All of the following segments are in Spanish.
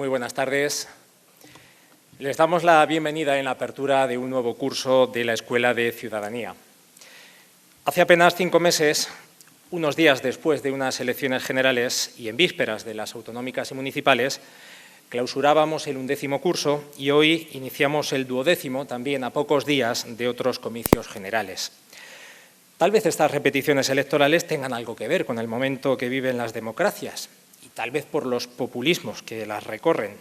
Muy buenas tardes. Les damos la bienvenida en la apertura de un nuevo curso de la Escuela de Ciudadanía. Hace apenas 5 meses, unos días después de unas elecciones generales y en vísperas de las autonómicas y municipales, clausurábamos el 11º curso y hoy iniciamos el 12º, también a pocos días de otros comicios generales. Tal vez estas repeticiones electorales tengan algo que ver con el momento que viven las democracias y tal vez por los populismos que las recorren.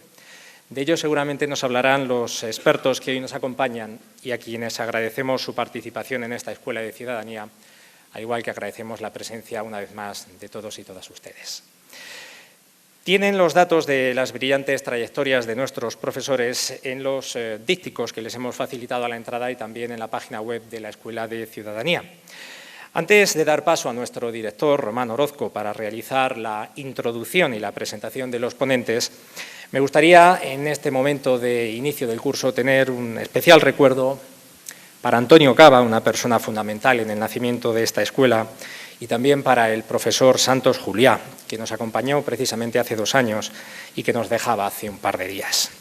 De ello seguramente nos hablarán los expertos que hoy nos acompañan y a quienes agradecemos su participación en esta Escuela de Ciudadanía, al igual que agradecemos la presencia una vez más de todos y todas ustedes. Tienen los datos de las brillantes trayectorias de nuestros profesores en los dípticos que les hemos facilitado a la entrada y también en la página web de la Escuela de Ciudadanía. Antes de dar paso a nuestro director, Román Orozco, para realizar la introducción y la presentación de los ponentes, me gustaría, en este momento de inicio del curso, tener un especial recuerdo para Antonio Cava, una persona fundamental en el nacimiento de esta escuela, y también para el profesor Santos Juliá, que nos acompañó precisamente hace 2 años y que nos dejaba hace un par de días.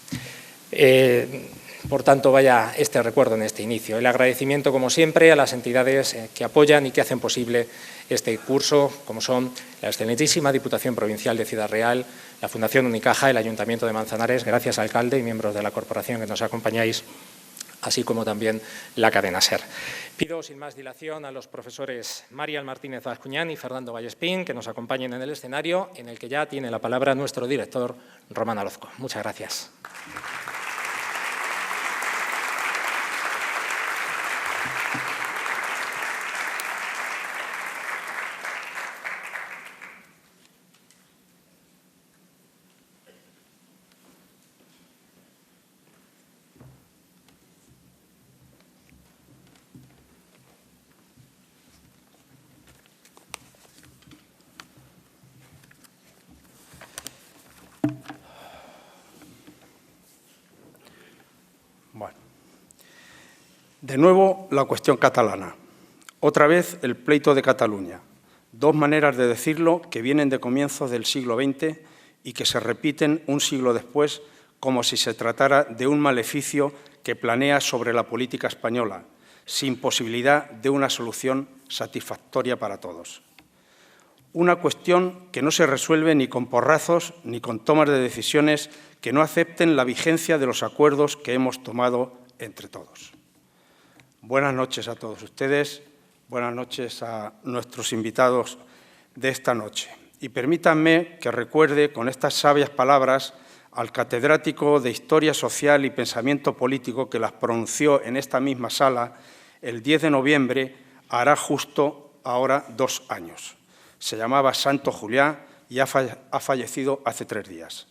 Por tanto, vaya este recuerdo en este inicio. El agradecimiento, como siempre, a las entidades que apoyan y que hacen posible este curso, como son la excelentísima Diputación Provincial de Ciudad Real, la Fundación Unicaja, el Ayuntamiento de Manzanares, gracias alcalde y miembros de la corporación que nos acompañáis, así como también la cadena SER. Pido sin más dilación a los profesores Marian Martínez Bascuñán y Fernando Vallespín que nos acompañen en el escenario, en el que ya tiene la palabra nuestro director, Román Orozco. Muchas gracias. De nuevo, la cuestión catalana. Otra vez, el pleito de Cataluña. 2 maneras de decirlo que vienen de comienzos del siglo XX y que se repiten un siglo después como si se tratara de un maleficio que planea sobre la política española, sin posibilidad de una solución satisfactoria para todos. Una cuestión que no se resuelve ni con porrazos ni con tomas de decisiones que no acepten la vigencia de los acuerdos que hemos tomado entre todos. Buenas noches a todos ustedes, buenas noches a nuestros invitados de esta noche. Y permítanme que recuerde con estas sabias palabras al catedrático de Historia Social y Pensamiento Político que las pronunció en esta misma sala el 10 de noviembre, hará justo ahora 2 años. Se llamaba Santos Juliá y ha fallecido hace 3 días.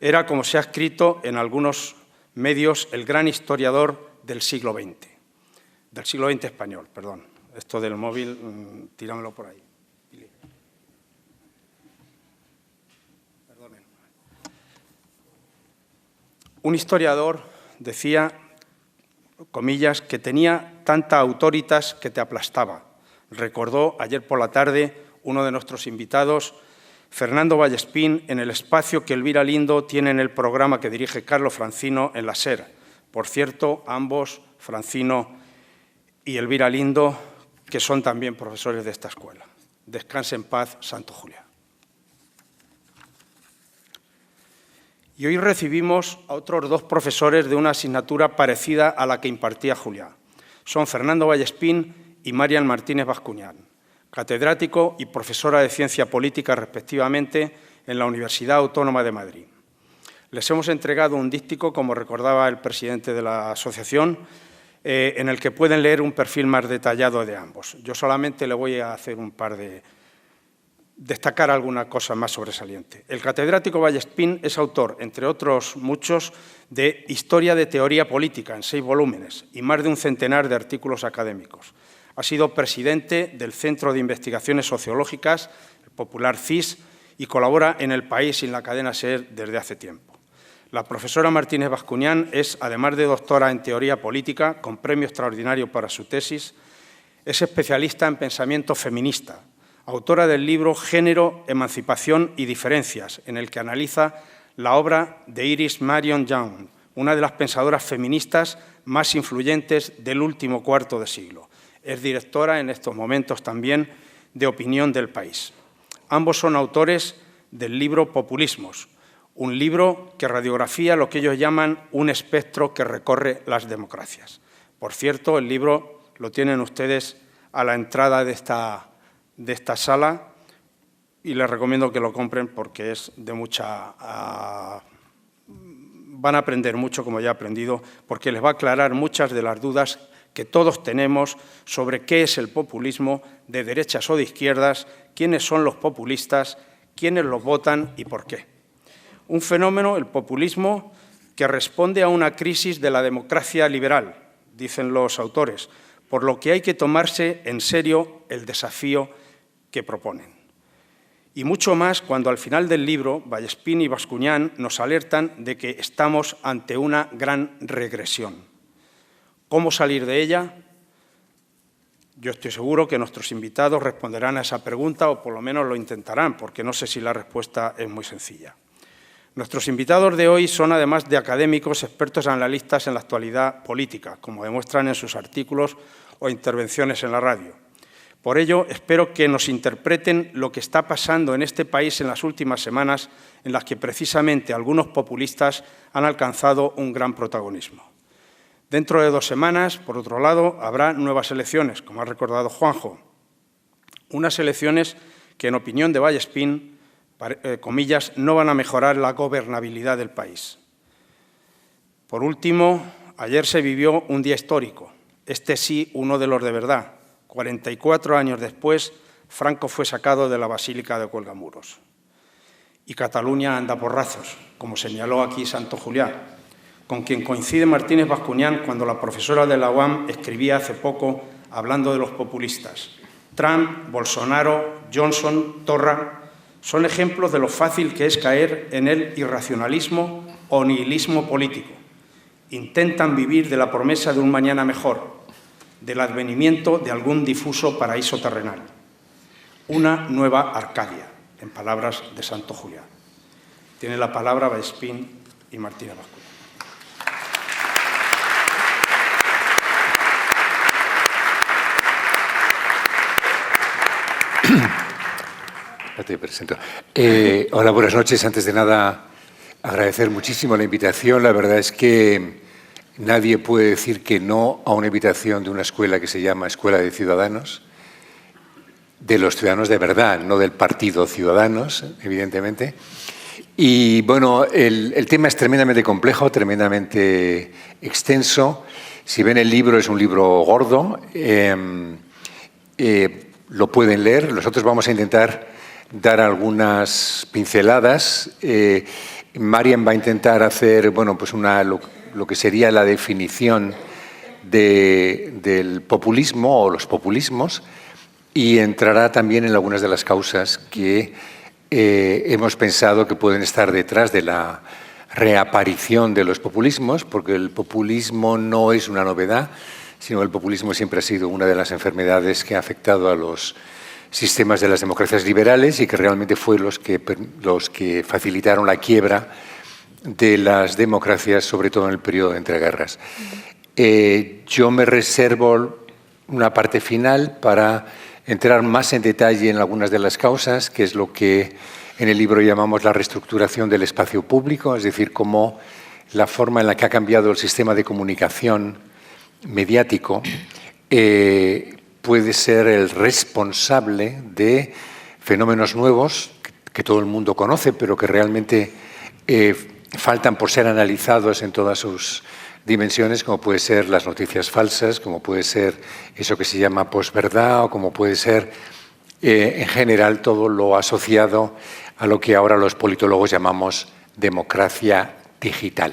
Era, como se ha escrito en algunos medios, el gran historiador del siglo XX. Del siglo XX español, perdón. Esto del móvil, tíramelo por ahí. Perdonen. Un historiador decía, comillas, que tenía tanta autoritas que te aplastaba. Recordó ayer por la tarde uno de nuestros invitados, Fernando Vallespín, en el espacio que Elvira Lindo tiene en el programa que dirige Carlos Francino en la SER. Por cierto, ambos, Francino y Elvira Lindo, que son también profesores de esta escuela. Descanse en paz, Santo Juliá. Y hoy recibimos a otros 2 profesores de una asignatura parecida a la que impartía Juliá. Son Fernando Vallespín y Marian Martínez Bascuñán, catedrático y profesora de Ciencia Política, respectivamente, en la Universidad Autónoma de Madrid. Les hemos entregado un díptico, como recordaba el presidente de la asociación, en el que pueden leer un perfil más detallado de ambos. Yo solamente le voy a hacer destacar alguna cosa más sobresaliente. El catedrático Vallespín es autor, entre otros muchos, de Historia de Teoría Política, en 6 volúmenes, y más de un centenar de artículos académicos. Ha sido presidente del Centro de Investigaciones Sociológicas, el popular CIS, y colabora en El País y en la cadena SER desde hace tiempo. La profesora Martínez Bascuñán es, además de doctora en Teoría Política, con premio extraordinario para su tesis, es especialista en pensamiento feminista, autora del libro Género, Emancipación y Diferencias, en el que analiza la obra de Iris Marion Young, una de las pensadoras feministas más influyentes del último cuarto de siglo. Es directora en estos momentos también de Opinión del País. Ambos son autores del libro Populismos, un libro que radiografía lo que ellos llaman un espectro que recorre las democracias. Por cierto, el libro lo tienen ustedes a la entrada de esta sala y les recomiendo que lo compren porque es de mucha... van a aprender mucho, como ya he aprendido, porque les va a aclarar muchas de las dudas que todos tenemos sobre qué es el populismo, de derechas o de izquierdas, quiénes son los populistas, quiénes los votan y por qué. Un fenómeno, el populismo, que responde a una crisis de la democracia liberal, dicen los autores, por lo que hay que tomarse en serio el desafío que proponen. Y mucho más cuando al final del libro Vallespín y Bascuñán nos alertan de que estamos ante una gran regresión. ¿Cómo salir de ella? Yo estoy seguro que nuestros invitados responderán a esa pregunta o por lo menos lo intentarán, porque no sé si la respuesta es muy sencilla. Nuestros invitados de hoy son, además de académicos, expertos analistas en la actualidad política, como demuestran en sus artículos o intervenciones en la radio. Por ello, espero que nos interpreten lo que está pasando en este país en las últimas semanas, en las que precisamente algunos populistas han alcanzado un gran protagonismo. Dentro de 2 semanas, por otro lado, habrá nuevas elecciones, como ha recordado Juanjo. Unas elecciones que, en opinión de Vallespín, comillas, no van a mejorar la gobernabilidad del país. Por último, ayer se vivió un día histórico, este sí uno de los de verdad. 44 años después, Franco fue sacado de la Basílica de Cuelgamuros. Y Cataluña anda a porrazos, como señaló aquí Santo Julià, con quien coincide Martínez Bascuñán cuando la profesora de la UAM escribía hace poco hablando de los populistas. Trump, Bolsonaro, Johnson, Torra son ejemplos de lo fácil que es caer en el irracionalismo o nihilismo político. Intentan vivir de la promesa de un mañana mejor, del advenimiento de algún difuso paraíso terrenal. Una nueva Arcadia, en palabras de Santo Julià. Tiene la palabra Vallespín y Martínez Bascuñán. Te presento. Hola, buenas noches. Antes de nada, agradecer muchísimo la invitación. La verdad es que nadie puede decir que no a una invitación de una escuela que se llama Escuela de Ciudadanos, de los ciudadanos de verdad, no del partido Ciudadanos, evidentemente. Y, bueno, el tema es tremendamente complejo, tremendamente extenso. Si ven el libro, es un libro gordo. Lo pueden leer. Nosotros vamos a intentar dar algunas pinceladas. Mariam va a intentar hacer, bueno, pues lo que sería la definición del populismo o los populismos, y entrará también en algunas de las causas que hemos pensado que pueden estar detrás de la reaparición de los populismos, porque el populismo no es una novedad, sino el populismo siempre ha sido una de las enfermedades que ha afectado a los sistemas de las democracias liberales y que realmente fue los que facilitaron la quiebra de las democracias, sobre todo en el periodo de entreguerras. Yo me reservo una parte final para entrar más en detalle en algunas de las causas, que es lo que en el libro llamamos la reestructuración del espacio público, es decir, cómo la forma en la que ha cambiado el sistema de comunicación mediático puede ser el responsable de fenómenos nuevos que todo el mundo conoce, pero que realmente faltan por ser analizados en todas sus dimensiones, como puede ser las noticias falsas, como puede ser eso que se llama posverdad, o como puede ser, en general, todo lo asociado a lo que ahora los politólogos llamamos democracia digital.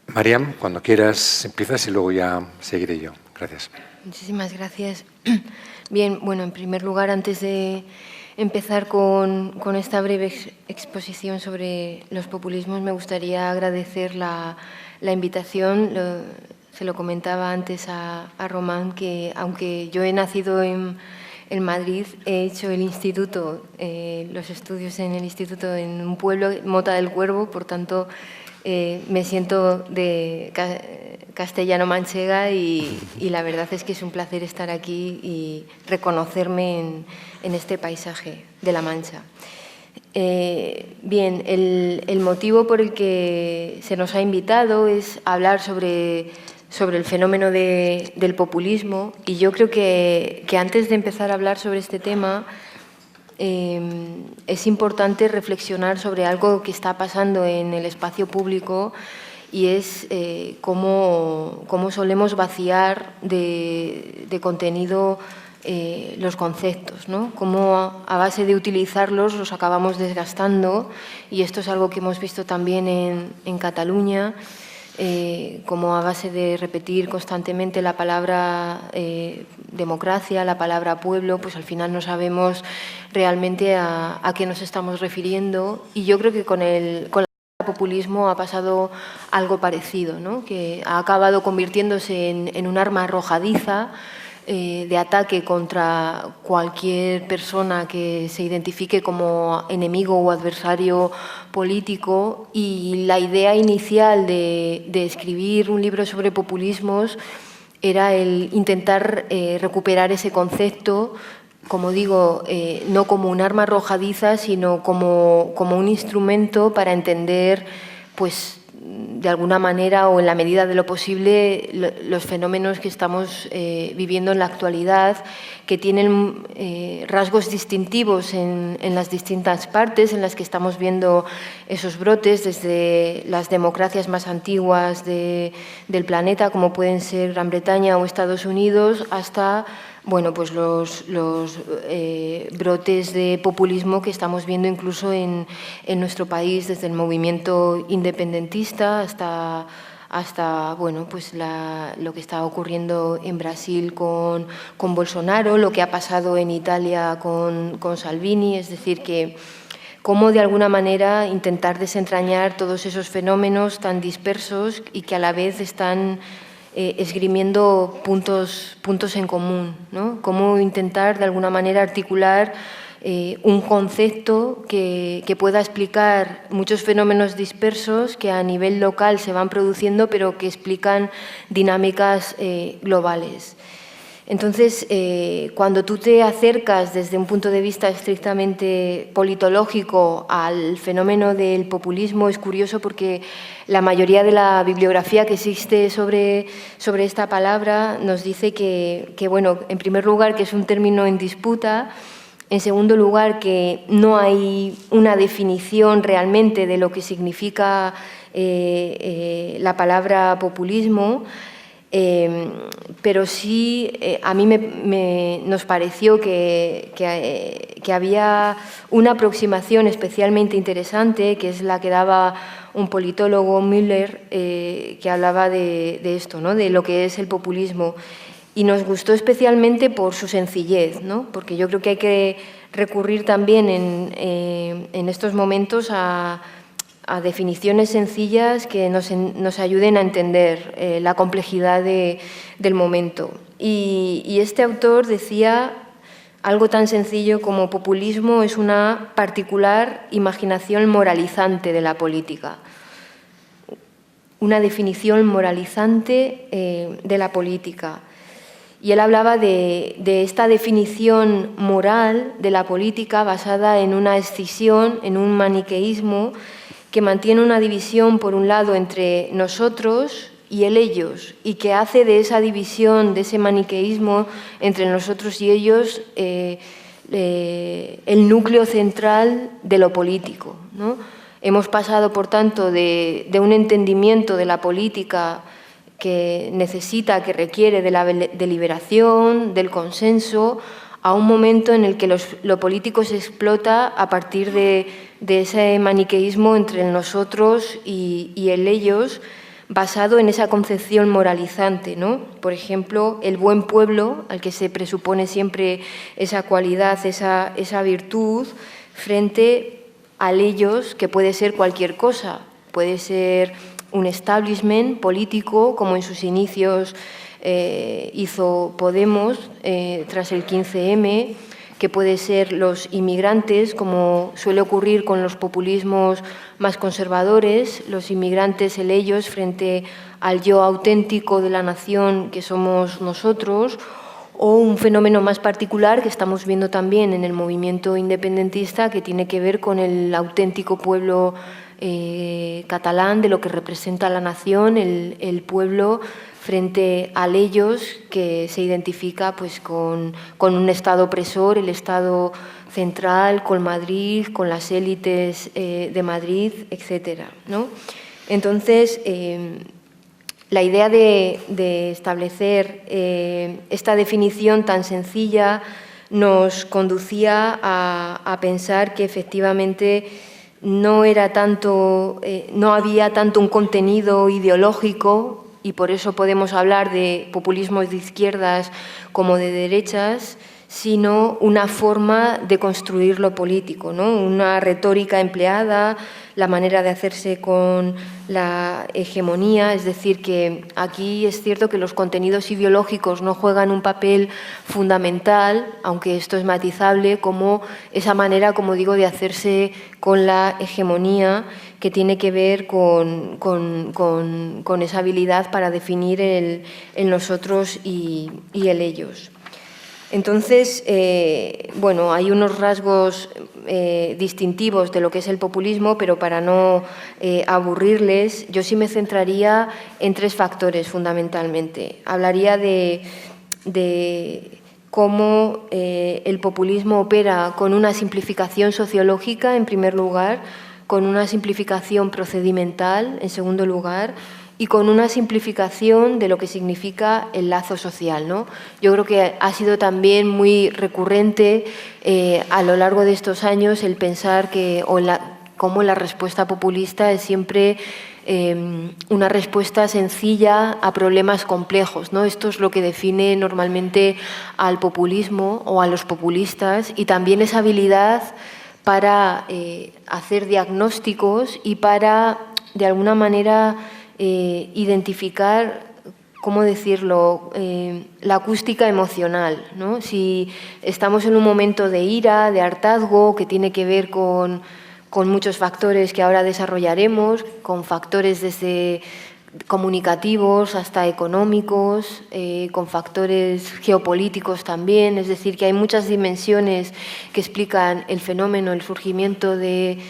Mariam, cuando quieras empiezas y luego ya seguiré yo. Gracias. Muchísimas gracias. Bien, bueno, en primer lugar, antes de empezar con esta breve exposición sobre los populismos, me gustaría agradecer la invitación. Se lo comentaba antes a Román, que aunque yo he nacido en en Madrid. He hecho el instituto, los estudios en el instituto en un pueblo, Mota del Cuervo, por tanto me siento de castellano-manchega y la verdad es que es un placer estar aquí y reconocerme en este paisaje de La Mancha. Bien, el motivo por el que se nos ha invitado es hablar sobre el fenómeno del populismo, y yo creo que antes de empezar a hablar sobre este tema es importante reflexionar sobre algo que está pasando en el espacio público, y es cómo solemos vaciar de contenido los conceptos, ¿no? Cómo a base de utilizarlos los acabamos desgastando, y esto es algo que hemos visto también en Cataluña, como a base de repetir constantemente la palabra democracia, la palabra pueblo, pues al final no sabemos realmente a qué nos estamos refiriendo. Y yo creo que con el populismo ha pasado algo parecido, ¿no? Que ha acabado convirtiéndose en un arma arrojadiza de ataque contra cualquier persona que se identifique como enemigo o adversario político, y la idea inicial de escribir un libro sobre populismos era el intentar recuperar ese concepto, como digo, no como un arma arrojadiza, sino como un instrumento para entender, pues, de alguna manera o en la medida de lo posible, los fenómenos que estamos viviendo en la actualidad, que tienen rasgos distintivos en las distintas partes en las que estamos viendo esos brotes, desde las democracias más antiguas del planeta, como pueden ser Gran Bretaña o Estados Unidos, hasta bueno, pues los brotes de populismo que estamos viendo incluso en nuestro país, desde el movimiento independentista hasta bueno, pues lo que está ocurriendo en Brasil con Bolsonaro, lo que ha pasado en Italia con Salvini. Es decir, que cómo de alguna manera intentar desentrañar todos esos fenómenos tan dispersos y que a la vez están esgrimiendo puntos en común, ¿no? Cómo intentar de alguna manera articular un concepto que pueda explicar muchos fenómenos dispersos que a nivel local se van produciendo, pero que explican dinámicas globales. Entonces, cuando tú te acercas desde un punto de vista estrictamente politológico al fenómeno del populismo, es curioso porque la mayoría de la bibliografía que existe sobre esta palabra nos dice que, bueno, en primer lugar, que es un término en disputa. En segundo lugar, que no hay una definición realmente de lo que significa la palabra populismo. Pero sí, a mí nos pareció que había una aproximación especialmente interesante, que es la que daba un politólogo, Müller, que hablaba de esto, ¿no? De lo que es el populismo. Y nos gustó especialmente por su sencillez, ¿no? Porque yo creo que hay que recurrir también en estos momentos a definiciones sencillas que nos ayuden a entender la complejidad del momento. Y este autor decía algo tan sencillo como: populismo es una particular imaginación moralizante de la política. Una definición moralizante de la política. Y él hablaba de esta definición moral de la política basada en una escisión, en un maniqueísmo, que mantiene una división, por un lado, entre nosotros y el ellos, y que hace de esa división, de ese maniqueísmo entre nosotros y ellos, el núcleo central de lo político, ¿no? Hemos pasado, por tanto, de un entendimiento de la política que necesita, que requiere de la deliberación, del consenso, a un momento en el que lo político se explota a partir de ese maniqueísmo entre el nosotros y el ellos, basado en esa concepción moralizante, ¿no? Por ejemplo, el buen pueblo, al que se presupone siempre esa cualidad, esa virtud, frente al ellos, que puede ser cualquier cosa. Puede ser un establishment político, como en sus inicios hizo Podemos tras el 15M, que puede ser los inmigrantes, como suele ocurrir con los populismos más conservadores, los inmigrantes, ellos, frente al yo auténtico de la nación que somos nosotros, o un fenómeno más particular que estamos viendo también en el movimiento independentista, que tiene que ver con el auténtico pueblo catalán, de lo que representa la nación, el pueblo frente a ellos, que se identifica pues, con un Estado opresor, el Estado central, con Madrid, con las élites de Madrid, etc., ¿no? Entonces, la idea de establecer esta definición tan sencilla nos conducía a pensar que efectivamente no había tanto un contenido ideológico, y por eso podemos hablar de populismos de izquierdas como de derechas, sino una forma de construir lo político, ¿no? Una retórica empleada, la manera de hacerse con la hegemonía, es decir, que aquí es cierto que los contenidos ideológicos no juegan un papel fundamental, aunque esto es matizable, como esa manera, como digo, de hacerse con la hegemonía, que tiene que ver con esa habilidad para definir el nosotros y el ellos. Entonces, bueno, hay unos rasgos distintivos de lo que es el populismo, pero para no aburrirles, yo sí me centraría en tres factores fundamentalmente. Hablaría de cómo el populismo opera con una simplificación sociológica, en primer lugar, con una simplificación procedimental, en segundo lugar, y con una simplificación de lo que significa el lazo social, ¿no? Yo creo que ha sido también muy recurrente a lo largo de estos años el pensar que cómo la respuesta populista es siempre una respuesta sencilla a problemas complejos, ¿no? Esto es lo que define normalmente al populismo o a los populistas, y también esa habilidad para hacer diagnósticos y para, de alguna manera, identificar, ¿cómo decirlo?, la acústica emocional, ¿no? Si estamos en un momento de ira, de hartazgo, que tiene que ver con muchos factores que ahora desarrollaremos, con factores desde comunicativos hasta económicos, con factores geopolíticos también, es decir, que hay muchas dimensiones que explican el fenómeno, el surgimiento del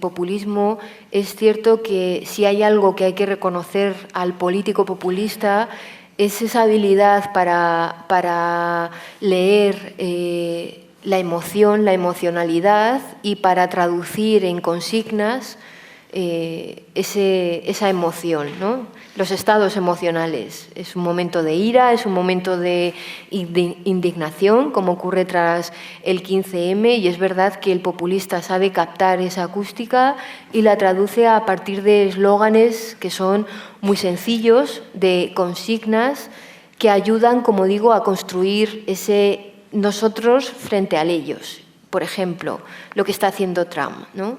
populismo. Es cierto que si hay algo que hay que reconocer al político populista es esa habilidad para leer la emoción, la emocionalidad, y para traducir en consignas esa emoción, ¿no? Los estados emocionales. Es un momento de ira, es un momento de indignación, como ocurre tras el 15M, y es verdad que el populista sabe captar esa acústica y la traduce a partir de eslóganes que son muy sencillos, de consignas que ayudan, como digo, a construir ese nosotros frente a ellos. Por ejemplo, lo que está haciendo Trump, ¿no?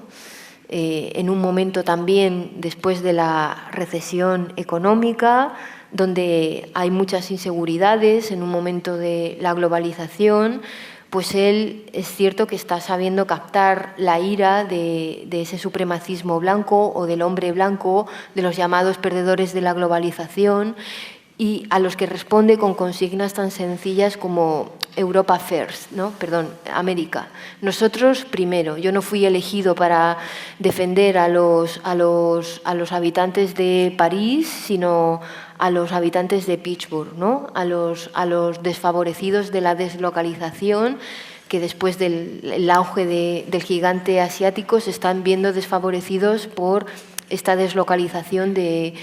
En un momento también después de la recesión económica, donde hay muchas inseguridades, en un momento de la globalización, pues él es cierto que está sabiendo captar la ira de ese supremacismo blanco o del hombre blanco, de los llamados perdedores de la globalización, y a los que responde con consignas tan sencillas como Europa First, ¿no? Perdón, América. Nosotros primero. Yo no fui elegido para defender a los habitantes de París, sino a los habitantes de Pittsburgh, ¿no? A los desfavorecidos de la deslocalización, que después del auge del gigante asiático se están viendo desfavorecidos por esta deslocalización del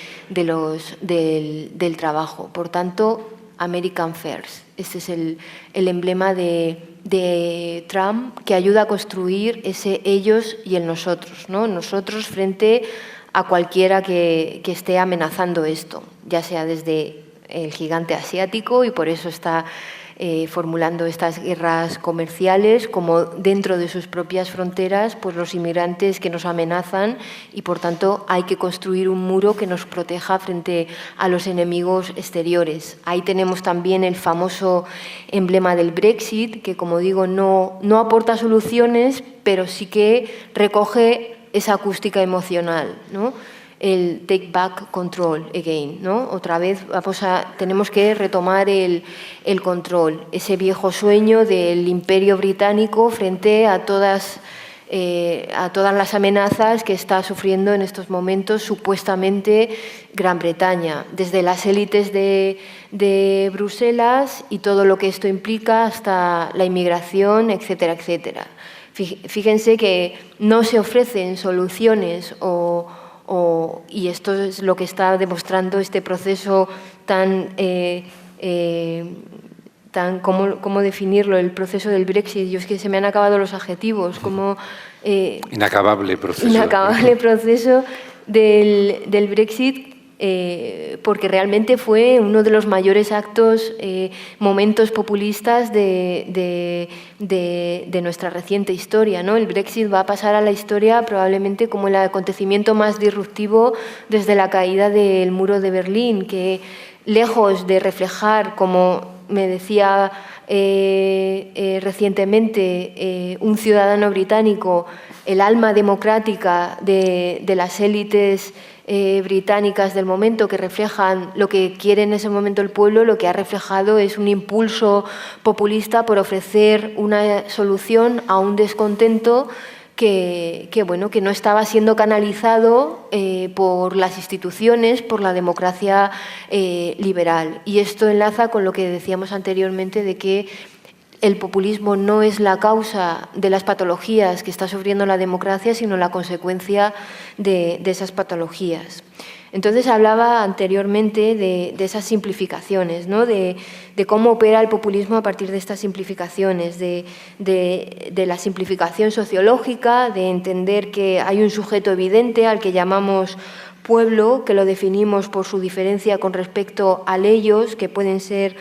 trabajo. Por tanto, American First. Este es el emblema de Trump, que ayuda a construir ese ellos y el nosotros, ¿no? Nosotros frente a cualquiera que esté amenazando esto, ya sea desde el gigante asiático, y por eso está formulando estas guerras comerciales, como dentro de sus propias fronteras, pues los inmigrantes que nos amenazan y, por tanto, hay que construir un muro que nos proteja frente a los enemigos exteriores. Ahí tenemos también el famoso emblema del Brexit, que, como digo, no aporta soluciones, pero sí que recoge esa acústica emocional, ¿no? El take back control again, ¿no? Otra vez tenemos que retomar el control, ese viejo sueño del Imperio Británico frente a todas las amenazas que está sufriendo en estos momentos supuestamente Gran Bretaña, desde las élites de Bruselas y todo lo que esto implica hasta la inmigración, etcétera, etcétera. Fíjense que no se ofrecen soluciones y esto es lo que está demostrando este proceso tan ¿cómo definirlo? El proceso del Brexit. Yo es que se me han acabado los adjetivos. Inacabable proceso. Inacabable proceso del Brexit, porque realmente fue uno de los mayores actos, momentos populistas de nuestra reciente historia, ¿no? El Brexit va a pasar a la historia probablemente como el acontecimiento más disruptivo desde la caída del muro de Berlín, que lejos de reflejar, como me decía recientemente un ciudadano británico, el alma democrática de las élites británicas del momento, que reflejan lo que quiere en ese momento el pueblo, lo que ha reflejado es un impulso populista por ofrecer una solución a un descontento que no estaba siendo canalizado por las instituciones, por la democracia liberal. Y esto enlaza con lo que decíamos anteriormente de que el populismo no es la causa de las patologías que está sufriendo la democracia, sino la consecuencia de esas patologías. Entonces hablaba anteriormente de esas simplificaciones, ¿no? de cómo opera el populismo a partir de estas simplificaciones, de la simplificación sociológica, de entender que hay un sujeto evidente al que llamamos pueblo, que lo definimos por su diferencia con respecto a ellos, que pueden ser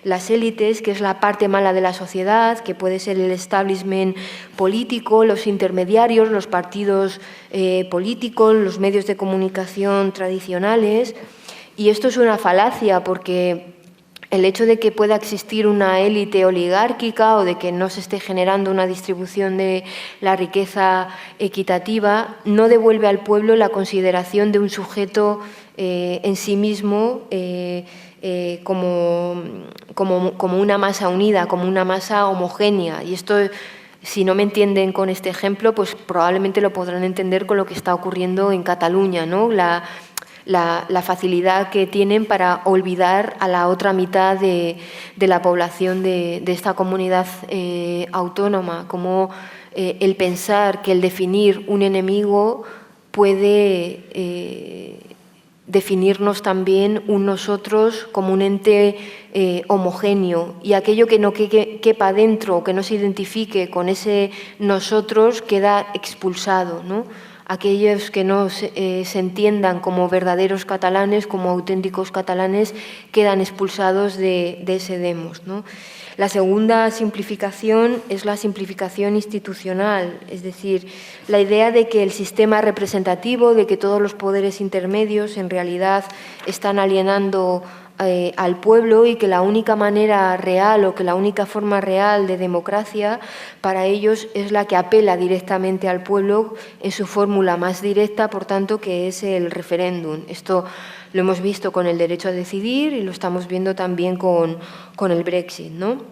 las élites, que es la parte mala de la sociedad, que puede ser el establishment político, los intermediarios, los partidos políticos, los medios de comunicación tradicionales. Y esto es una falacia porque el hecho de que pueda existir una élite oligárquica o de que no se esté generando una distribución de la riqueza equitativa no devuelve al pueblo la consideración de un sujeto en sí mismo como una masa unida, como una masa homogénea. Y esto, si no me entienden con este ejemplo, pues probablemente lo podrán entender con lo que está ocurriendo en Cataluña, ¿no? La facilidad que tienen para olvidar a la otra mitad de la población de esta comunidad autónoma, como el pensar que el definir un enemigo puede definirnos también un nosotros como un ente homogéneo, y aquello que no quepa dentro, que no se identifique con ese nosotros, queda expulsado, ¿no? Aquellos que no se entiendan como verdaderos catalanes, como auténticos catalanes, quedan expulsados de ese demos, ¿no? La segunda simplificación es la simplificación institucional, es decir, la idea de que el sistema representativo, de que todos los poderes intermedios en realidad están alienando al pueblo y que la única manera real o que la única forma real de democracia para ellos es la que apela directamente al pueblo en su fórmula más directa, por tanto, que es el referéndum. Esto lo hemos visto con el derecho a decidir y lo estamos viendo también con el Brexit, ¿no?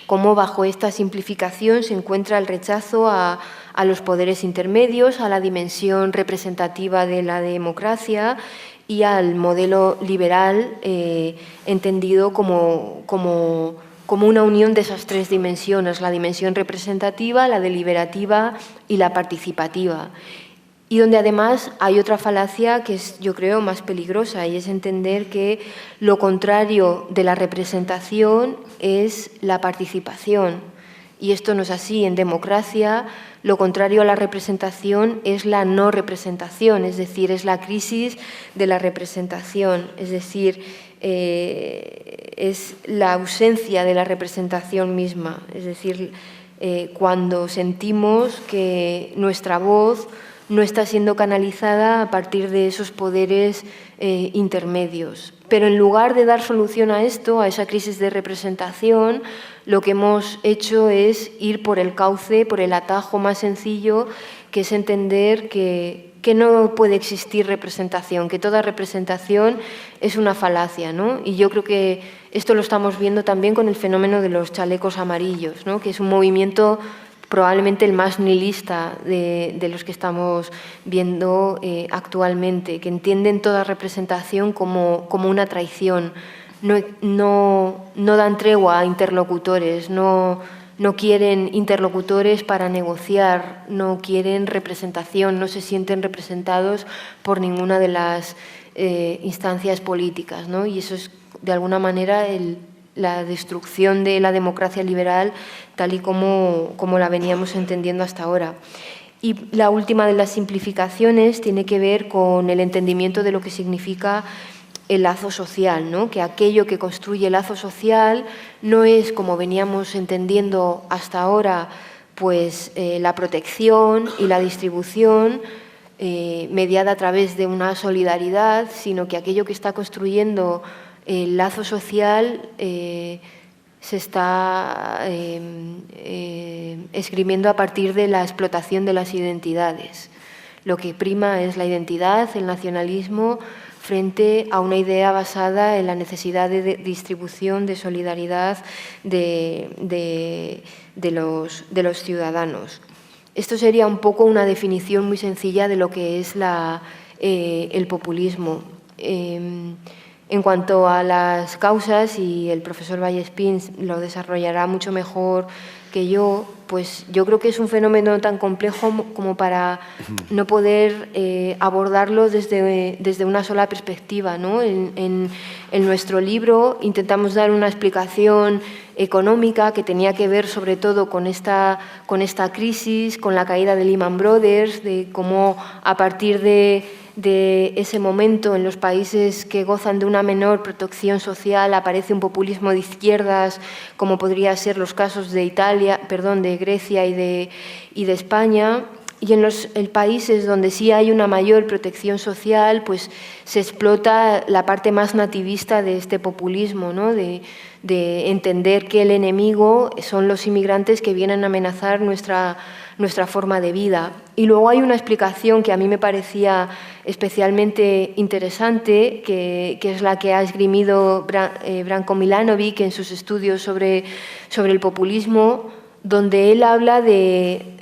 Cómo bajo esta simplificación se encuentra el rechazo a los poderes intermedios, a la dimensión representativa de la democracia y al modelo liberal entendido como una unión de esas tres dimensiones, la dimensión representativa, la deliberativa y la participativa. Y donde además hay otra falacia que es, yo creo, más peligrosa, y es entender que lo contrario de la representación es la participación. Y esto no es así. En democracia, lo contrario a la representación es la no representación, es decir, es la crisis de la representación. Es decir, es la ausencia de la representación misma, es decir, cuando sentimos que nuestra voz no está siendo canalizada a partir de esos poderes intermedios. Pero en lugar de dar solución a esto, a esa crisis de representación, lo que hemos hecho es ir por el cauce, por el atajo más sencillo, que es entender que no puede existir representación, que toda representación es una falacia, ¿no? Y yo creo que esto lo estamos viendo también con el fenómeno de los chalecos amarillos, ¿no? Que es un movimiento probablemente el más nihilista de los que estamos viendo actualmente, que entienden toda representación como una traición, no dan tregua a interlocutores, no quieren interlocutores para negociar, no quieren representación, no se sienten representados por ninguna de las instancias políticas, ¿no? Y eso es, de alguna manera, la destrucción de la democracia liberal tal y como la veníamos entendiendo hasta ahora. Y la última de las simplificaciones tiene que ver con el entendimiento de lo que significa el lazo social, ¿no? Que aquello que construye el lazo social no es, como veníamos entendiendo hasta ahora, pues la protección y la distribución mediada a través de una solidaridad, sino que aquello que está construyendo el lazo social se está esgrimiendo a partir de la explotación de las identidades. Lo que prima es la identidad, el nacionalismo, frente a una idea basada en la necesidad de distribución, de solidaridad de los ciudadanos. Esto sería un poco una definición muy sencilla de lo que es el populismo. En cuanto a las causas, y el profesor Vallespín lo desarrollará mucho mejor que yo, pues yo creo que es un fenómeno tan complejo como para no poder abordarlo desde una sola perspectiva, ¿no? En nuestro libro intentamos dar una explicación económica que tenía que ver sobre todo con esta crisis, con la caída de Lehman Brothers, de cómo a partir de ese momento en los países que gozan de una menor protección social aparece un populismo de izquierdas, como podría ser los casos de de Grecia y de España. Y en los países donde sí hay una mayor protección social, pues se explota la parte más nativista de este populismo, ¿no? De entender que el enemigo son los inmigrantes que vienen a amenazar nuestra forma de vida. Y luego hay una explicación que a mí me parecía especialmente interesante, que es la que ha esgrimido Branko Milanovic en sus estudios sobre el populismo, donde él habla de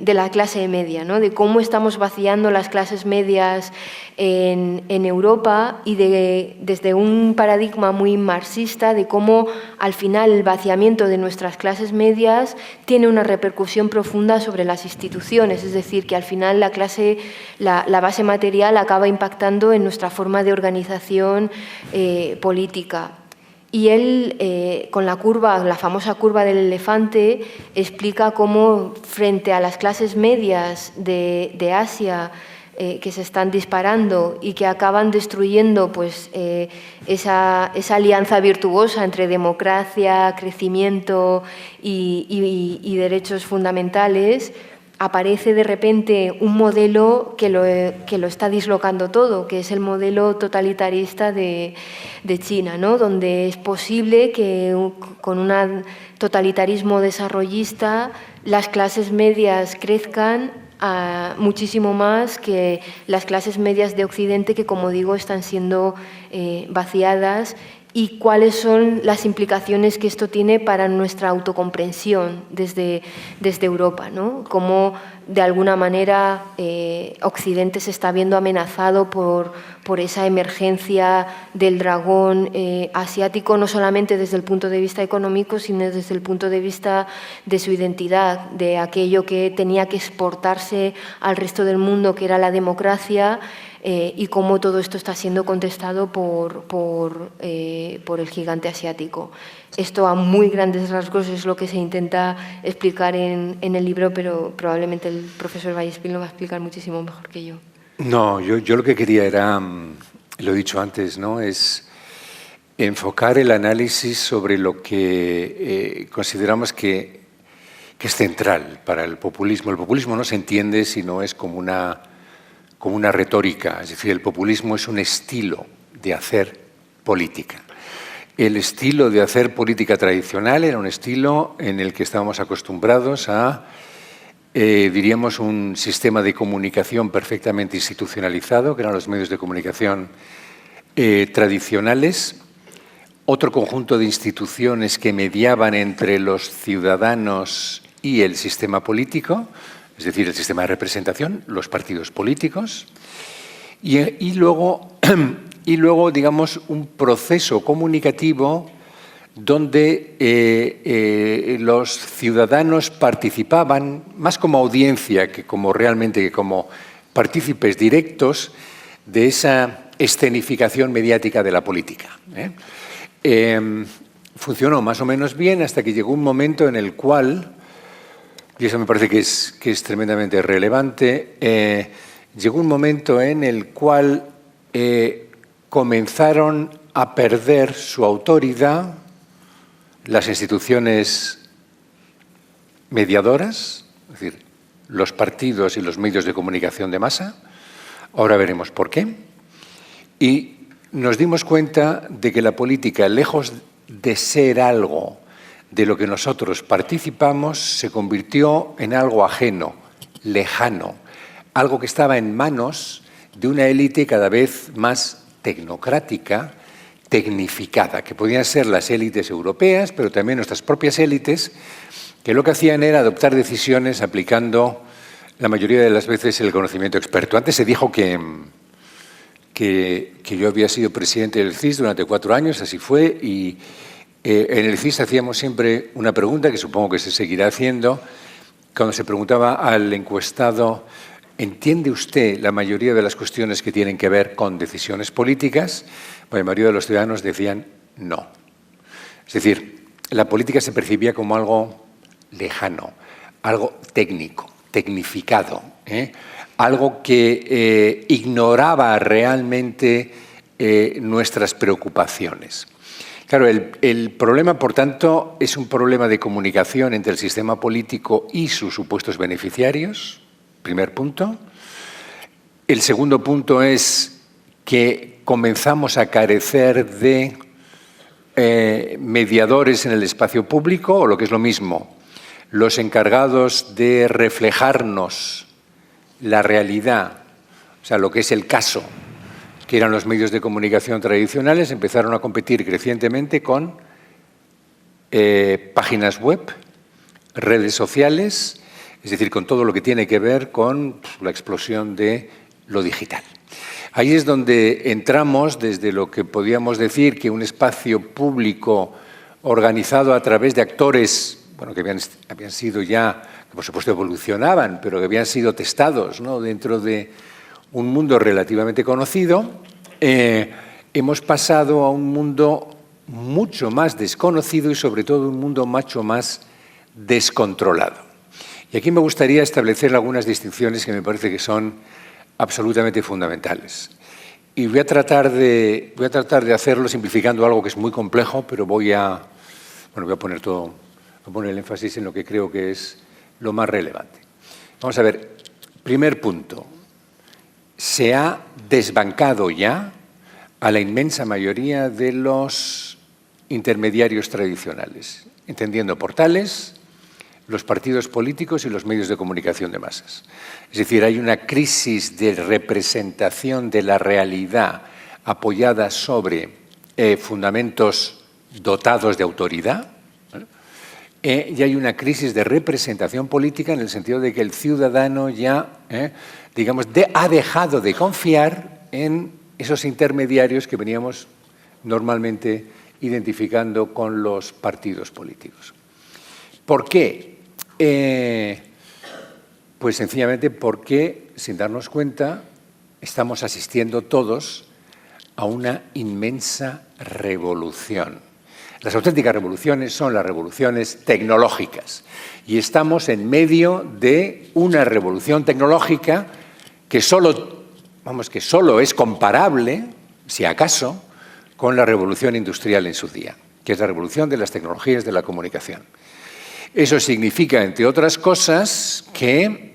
la clase media, ¿no? De cómo estamos vaciando las clases medias en Europa y desde un paradigma muy marxista de cómo al final el vaciamiento de nuestras clases medias tiene una repercusión profunda sobre las instituciones, es decir, que al final la base material acaba impactando en nuestra forma de organización política. Y él, con la famosa curva del elefante, explica cómo frente a las clases medias de Asia que se están disparando y que acaban destruyendo pues, esa alianza virtuosa entre democracia, crecimiento y derechos fundamentales, aparece de repente un modelo que lo está dislocando todo, que es el modelo totalitarista de China, ¿no? Donde es posible que con un totalitarismo desarrollista las clases medias crezcan muchísimo más que las clases medias de Occidente, que, como digo, están siendo vaciadas, y cuáles son las implicaciones que esto tiene para nuestra autocomprensión desde Europa, ¿no? Cómo, de alguna manera, Occidente se está viendo amenazado por esa emergencia del dragón asiático, no solamente desde el punto de vista económico, sino desde el punto de vista de su identidad, de aquello que tenía que exportarse al resto del mundo, que era la democracia, y cómo todo esto está siendo contestado por el gigante asiático. Esto a muy grandes rasgos es lo que se intenta explicar en el libro, pero probablemente el profesor Vallespín lo va a explicar muchísimo mejor que yo. No, yo lo que quería era, lo he dicho antes, ¿no? Es enfocar el análisis sobre lo que consideramos que es central para el populismo. El populismo no se entiende si no es como una retórica, es decir, el populismo es un estilo de hacer política. El estilo de hacer política tradicional era un estilo en el que estábamos acostumbrados a, diríamos, un sistema de comunicación perfectamente institucionalizado, que eran los medios de comunicación tradicionales, otro conjunto de instituciones que mediaban entre los ciudadanos y el sistema político, es decir, el sistema de representación, los partidos políticos, y luego, digamos, un proceso comunicativo donde los ciudadanos participaban más como audiencia que como realmente como partícipes directos de esa escenificación mediática de la política. Funcionó más o menos bien hasta que llegó un momento en el cual, y eso me parece que es tremendamente relevante, llegó un momento en el cual comenzaron a perder su autoridad las instituciones mediadoras, es decir, los partidos y los medios de comunicación de masa. Ahora veremos por qué. Y nos dimos cuenta de que la política, lejos de ser algo de lo que nosotros participamos, se convirtió en algo ajeno, lejano, algo que estaba en manos de una élite cada vez más tecnocrática, tecnificada, que podían ser las élites europeas, pero también nuestras propias élites, que lo que hacían era adoptar decisiones aplicando la mayoría de las veces el conocimiento experto. Antes se dijo que yo había sido presidente del CIS durante 4 años, así fue, y en el CIS hacíamos siempre una pregunta que supongo que se seguirá haciendo, cuando se preguntaba al encuestado: ¿entiende usted la mayoría de las cuestiones que tienen que ver con decisiones políticas? Bueno, la mayoría de los ciudadanos decían no. Es decir, la política se percibía como algo lejano, algo técnico, tecnificado, algo que ignoraba realmente nuestras preocupaciones. Claro, el problema, por tanto, es un problema de comunicación entre el sistema político y sus supuestos beneficiarios, primer punto. El segundo punto es que comenzamos a carecer de mediadores en el espacio público, o lo que es lo mismo, los encargados de reflejarnos la realidad, o sea, lo que es el caso, que eran los medios de comunicación tradicionales, empezaron a competir crecientemente con páginas web, redes sociales, es decir, con todo lo que tiene que ver con la explosión de lo digital. Ahí es donde entramos desde lo que podíamos decir que un espacio público organizado a través de actores, bueno, que habían sido ya, que por supuesto evolucionaban, pero que habían sido testados, ¿no?, dentro de un mundo relativamente conocido, hemos pasado a un mundo mucho más desconocido y sobre todo un mundo mucho más descontrolado. Y aquí me gustaría establecer algunas distinciones que me parece que son absolutamente fundamentales. Y voy a tratar de hacerlo simplificando algo que es muy complejo, pero voy a poner el énfasis en lo que creo que es lo más relevante. Vamos a ver, primer punto. Se ha desbancado ya a la inmensa mayoría de los intermediarios tradicionales, entendiendo por tales los partidos políticos y los medios de comunicación de masas. Es decir, hay una crisis de representación de la realidad apoyada sobre fundamentos dotados de autoridad, y hay una crisis de representación política en el sentido de que el ciudadano ya, ha dejado de confiar en esos intermediarios que veníamos normalmente identificando con los partidos políticos. ¿Por qué? Pues sencillamente porque, sin darnos cuenta, estamos asistiendo todos a una inmensa revolución. Las auténticas revoluciones son las revoluciones tecnológicas y estamos en medio de una revolución tecnológica que solo es comparable, si acaso, con la revolución industrial en su día, que es la revolución de las tecnologías de la comunicación. Eso significa, entre otras cosas, que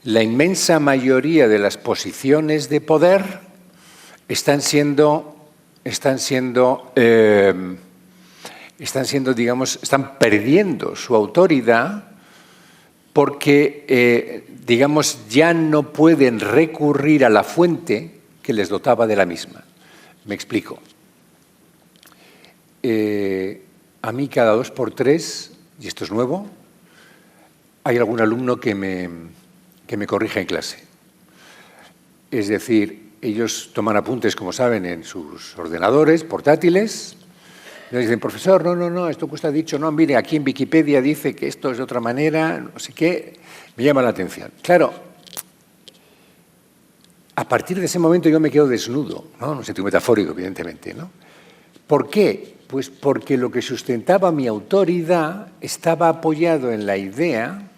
la inmensa mayoría de las posiciones de poder están perdiendo su autoridad porque, ya no pueden recurrir a la fuente que les dotaba de la misma. Me explico. A mí cada 2 por 3, y esto es nuevo, hay algún alumno que me corrige en clase. Es decir, ellos toman apuntes, como saben, en sus ordenadores portátiles. Y dicen, profesor, no, esto que usted ha dicho, no, mire, aquí en Wikipedia dice que esto es de otra manera, no sé qué, me llama la atención. Claro, a partir de ese momento yo me quedo desnudo, ¿no? En un sentido metafórico, evidentemente, ¿no? ¿Por qué? Pues porque lo que sustentaba mi autoridad estaba apoyado en la idea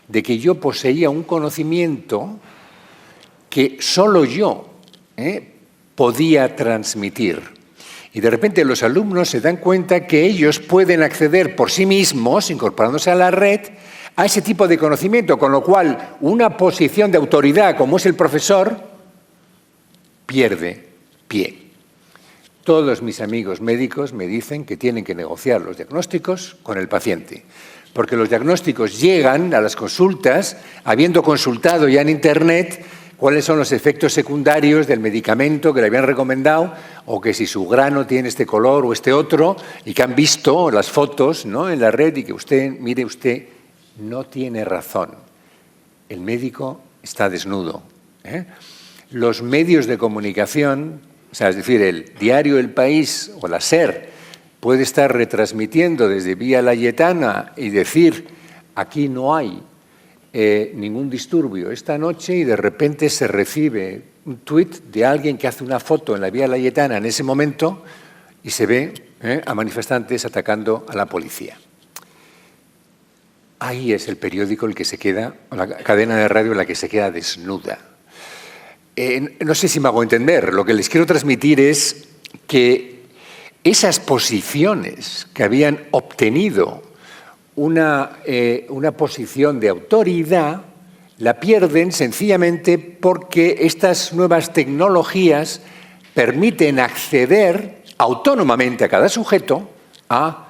de que yo poseía un conocimiento que solo yo podía transmitir. Y de repente los alumnos se dan cuenta que ellos pueden acceder por sí mismos, incorporándose a la red, a ese tipo de conocimiento, con lo cual una posición de autoridad como es el profesor pierde pie. Todos mis amigos médicos me dicen que tienen que negociar los diagnósticos con el paciente, porque los diagnósticos llegan a las consultas habiendo consultado ya en Internet cuáles son los efectos secundarios del medicamento que le habían recomendado, o que si su grano tiene este color o este otro, y que han visto las fotos, ¿no?, en la red, y que usted, mire usted, no tiene razón. El médico está desnudo. Los medios de comunicación, o sea, es decir, el diario El País o la SER, puede estar retransmitiendo desde Vía Layetana y decir, aquí no hay ningún disturbio esta noche, y de repente se recibe un tuit de alguien que hace una foto en la Vía Layetana en ese momento y se ve a manifestantes atacando a la policía. Ahí es el periódico el que se queda, o la cadena de radio la que se queda desnuda. No sé si me hago entender. Lo que les quiero transmitir es que esas posiciones que habían obtenido una posición de autoridad, la pierden sencillamente porque estas nuevas tecnologías permiten acceder autónomamente a cada sujeto a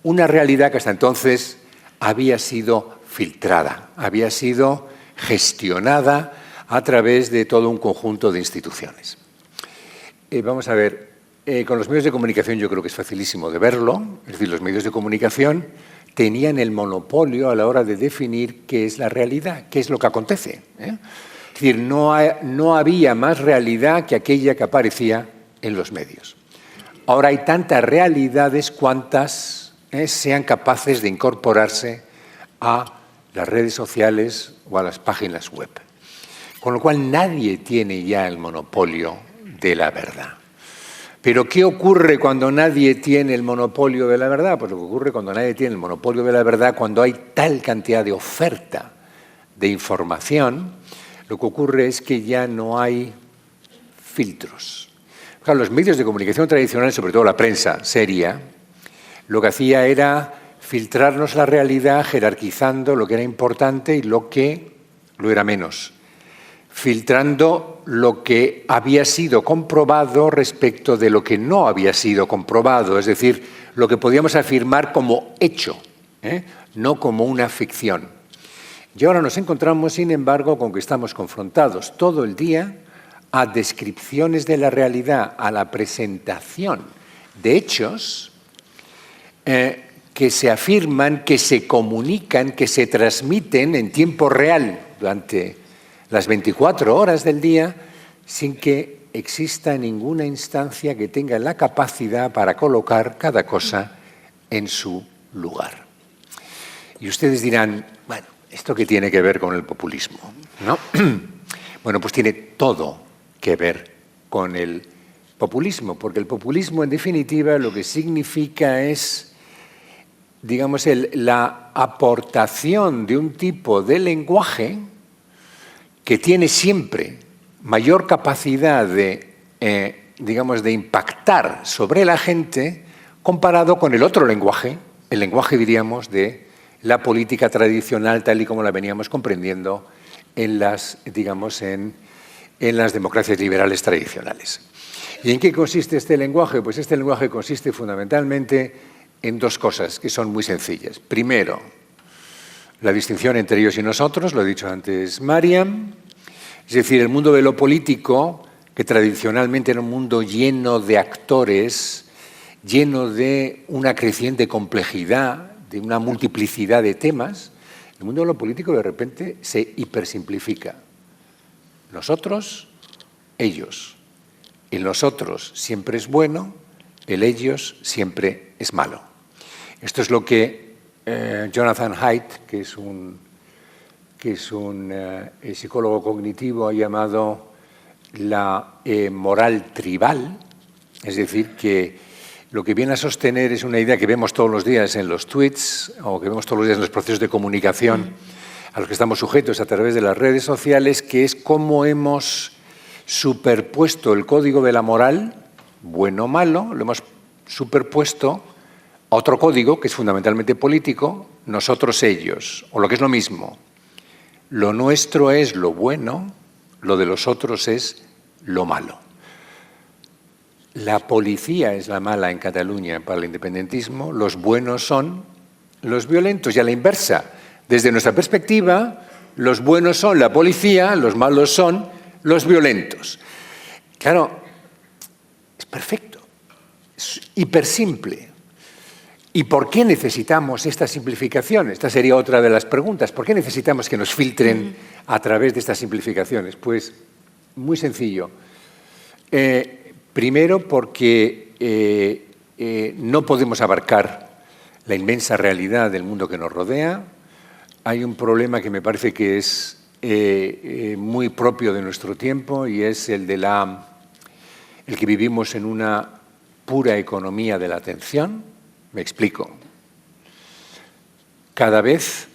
una realidad que hasta entonces había sido filtrada, había sido gestionada a través de todo un conjunto de instituciones. Vamos a ver, con los medios de comunicación yo creo que es facilísimo de verlo. Es decir, los medios de comunicación tenían el monopolio a la hora de definir qué es la realidad, qué es lo que acontece. Es decir, no había más realidad que aquella que aparecía en los medios. Ahora hay tantas realidades cuantas sean capaces de incorporarse a las redes sociales o a las páginas web. Con lo cual nadie tiene ya el monopolio de la verdad. ¿Pero qué ocurre cuando nadie tiene el monopolio de la verdad? Pues lo que ocurre cuando nadie tiene el monopolio de la verdad, cuando hay tal cantidad de oferta de información, lo que ocurre es que ya no hay filtros. Claro, los medios de comunicación tradicionales, sobre todo la prensa seria, lo que hacía era filtrarnos la realidad jerarquizando lo que era importante y lo que lo era menos, filtrando lo que había sido comprobado respecto de lo que no había sido comprobado, es decir, lo que podíamos afirmar como hecho, no como una ficción. Y ahora nos encontramos, sin embargo, con que estamos confrontados todo el día a descripciones de la realidad, a la presentación de hechos que se afirman, que se comunican, que se transmiten en tiempo real durante las 24 horas del día, sin que exista ninguna instancia que tenga la capacidad para colocar cada cosa en su lugar. Y ustedes dirán, bueno, ¿esto qué tiene que ver con el populismo? ¿No? Bueno, pues tiene todo que ver con el populismo, porque el populismo, en definitiva, lo que significa es, digamos, la aportación de un tipo de lenguaje que tiene siempre mayor capacidad de digamos, de impactar sobre la gente comparado con el otro lenguaje, el lenguaje, diríamos, de la política tradicional tal y como la veníamos comprendiendo en las, digamos, en las democracias liberales tradicionales. ¿Y en qué consiste este lenguaje? Pues este lenguaje consiste fundamentalmente en dos cosas que son muy sencillas. Primero, la distinción entre ellos y nosotros, lo ha dicho antes Mariam, es decir, el mundo de lo político, que tradicionalmente era un mundo lleno de actores, lleno de una creciente complejidad, de una multiplicidad de temas, el mundo de lo político de repente se hipersimplifica. Nosotros, ellos. El nosotros siempre es bueno, el ellos siempre es malo. Esto es lo que Jonathan Haidt, que es un psicólogo cognitivo, ha llamado la moral tribal, es decir, que lo que viene a sostener es una idea que vemos todos los días en los tweets o que vemos todos los días en los procesos de comunicación a los que estamos sujetos a través de las redes sociales, que es cómo hemos superpuesto el código de la moral, bueno o malo, lo hemos superpuesto a otro código que es fundamentalmente político, nosotros ellos, o lo que es lo mismo. Lo nuestro es lo bueno, lo de los otros es lo malo. La policía es la mala en Cataluña para el independentismo, los buenos son los violentos, y a la inversa. Desde nuestra perspectiva, los buenos son la policía, los malos son los violentos. Claro, es perfecto, es hipersimple. ¿Y por qué necesitamos esta simplificación? Esta sería otra de las preguntas. ¿Por qué necesitamos que nos filtren a través de estas simplificaciones? Pues muy sencillo. Primero porque no podemos abarcar la inmensa realidad del mundo que nos rodea. Hay un problema que me parece que es muy propio de nuestro tiempo y es el que vivimos en una pura economía de la atención. Me explico. Cada vez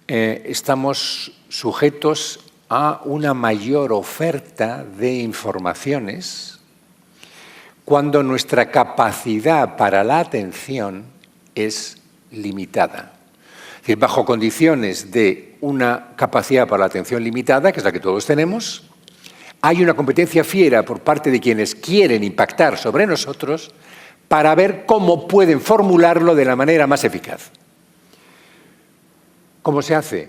estamos sujetos a una mayor oferta de informaciones cuando nuestra capacidad para la atención es limitada. Es decir, bajo condiciones de una capacidad para la atención limitada, que es la que todos tenemos, hay una competencia fiera por parte de quienes quieren impactar sobre nosotros para ver cómo pueden formularlo de la manera más eficaz. ¿Cómo se hace?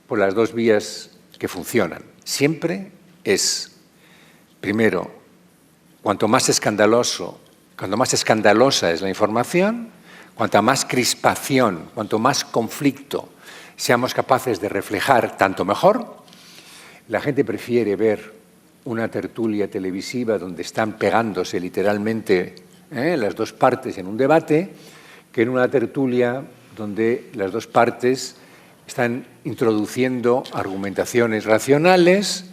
Por las dos vías que funcionan. Siempre es, primero, cuanto más escandalosa es la información, cuanta más crispación, cuanto más conflicto seamos capaces de reflejar, tanto mejor. La gente prefiere ver una tertulia televisiva donde están pegándose literalmente las dos partes en un debate, que en una tertulia donde las dos partes están introduciendo argumentaciones racionales.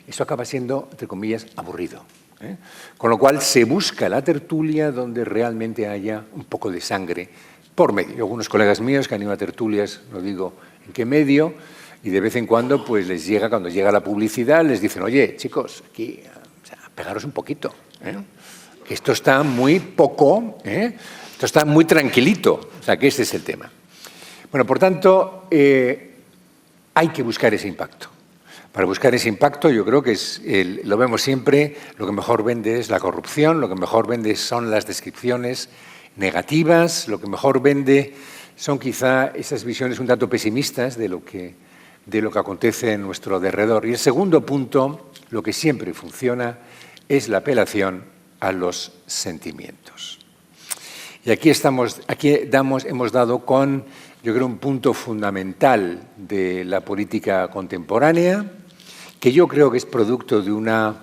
Eso acaba siendo, entre comillas, aburrido. Con lo cual se busca la tertulia donde realmente haya un poco de sangre por medio. Algunos colegas míos que han ido a tertulias, no digo en qué medio, y de vez en cuando pues les llega, cuando llega la publicidad, les dicen, oye, chicos, aquí, pegaros un poquito, que esto está muy poco, esto está muy tranquilito, o sea, que ese es el tema. Bueno, por tanto, hay que buscar ese impacto. Para buscar ese impacto, yo creo que lo vemos siempre, lo que mejor vende es la corrupción, lo que mejor vende son las descripciones negativas, lo que mejor vende son quizá esas visiones un tanto pesimistas de lo que acontece en nuestro derredor. Y el segundo punto, lo que siempre funciona, es la apelación a los sentimientos. Y aquí hemos dado con, yo creo, un punto fundamental de la política contemporánea, que yo creo que es producto de una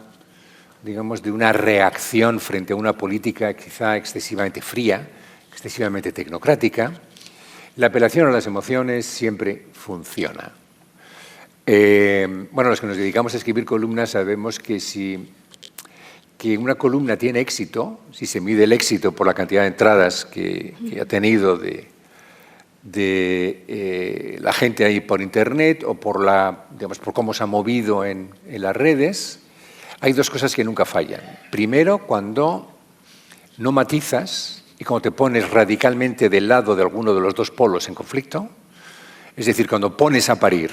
reacción frente a una política quizá excesivamente fría, excesivamente tecnocrática. La apelación a las emociones siempre funciona. Bueno, los que nos dedicamos a escribir columnas sabemos que que una columna tiene éxito, si se mide el éxito por la cantidad de entradas que ha tenido de la gente ahí por internet o por cómo se ha movido en las redes, hay dos cosas que nunca fallan. Primero, cuando no matizas y cuando te pones radicalmente del lado de alguno de los dos polos en conflicto, es decir, cuando pones a parir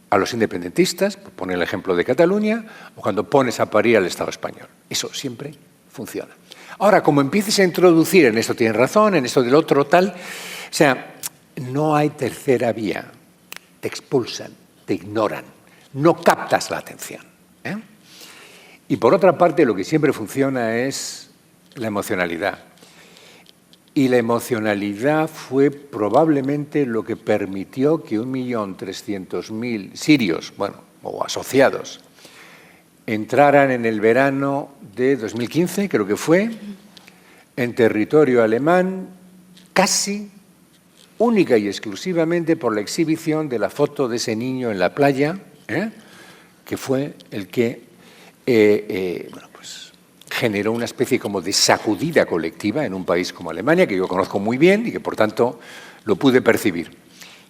a los independentistas, por poner el ejemplo de Cataluña, o cuando pones a parir al Estado español. Eso siempre funciona. Ahora, como empieces a introducir en esto tienes razón, en esto del otro tal, o sea, no hay tercera vía. Te expulsan, te ignoran, no captas la atención. Y por otra parte, lo que siempre funciona es la emocionalidad. Y la emocionalidad fue probablemente lo que permitió que 1.300.000 sirios, bueno, o asociados, entraran en el verano de 2015, creo que fue, en territorio alemán, casi única y exclusivamente por la exhibición de la foto de ese niño en la playa, que fue el que bueno, pues, generó una especie como de sacudida colectiva en un país como Alemania, que yo conozco muy bien y que, por tanto, lo pude percibir.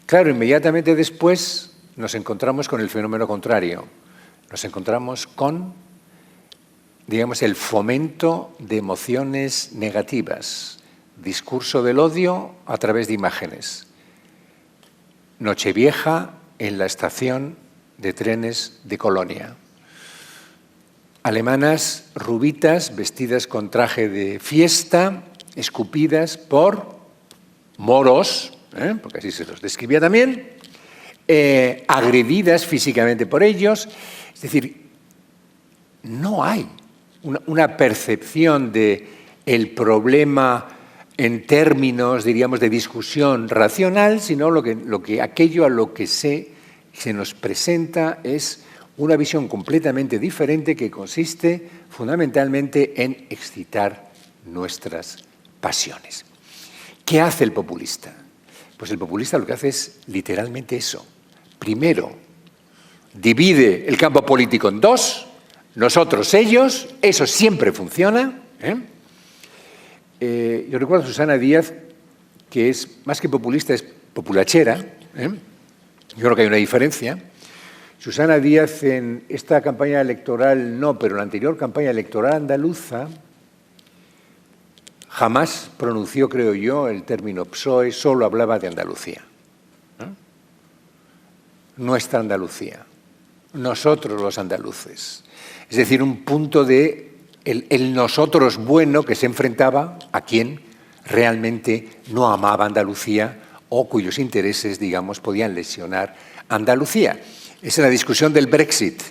Claro, inmediatamente después nos encontramos con el fenómeno contrario. Nos encontramos con, digamos, el fomento de emociones negativas, discurso del odio a través de imágenes. Nochevieja en la estación de trenes de Colonia. Alemanas rubitas, vestidas con traje de fiesta, escupidas por moros, porque así se los describía también, agredidas físicamente por ellos. Es decir, no hay una percepción del problema en términos, diríamos, de discusión racional, sino aquello a lo que se nos presenta es una visión completamente diferente que consiste fundamentalmente en excitar nuestras pasiones. ¿Qué hace el populista? Pues el populista lo que hace es literalmente eso. Primero, divide el campo político en dos, nosotros, ellos, eso siempre funciona. Yo recuerdo a Susana Díaz, que es más que populista, es populachera. Yo creo que hay una diferencia. Susana Díaz en esta campaña electoral no, pero en la anterior campaña electoral andaluza jamás pronunció, creo yo, el término PSOE, solo hablaba de Andalucía. Nuestra Andalucía, nosotros los andaluces. Es decir, un punto de el nosotros bueno que se enfrentaba a quien realmente no amaba Andalucía o cuyos intereses, digamos, podían lesionar Andalucía. Es la discusión del Brexit,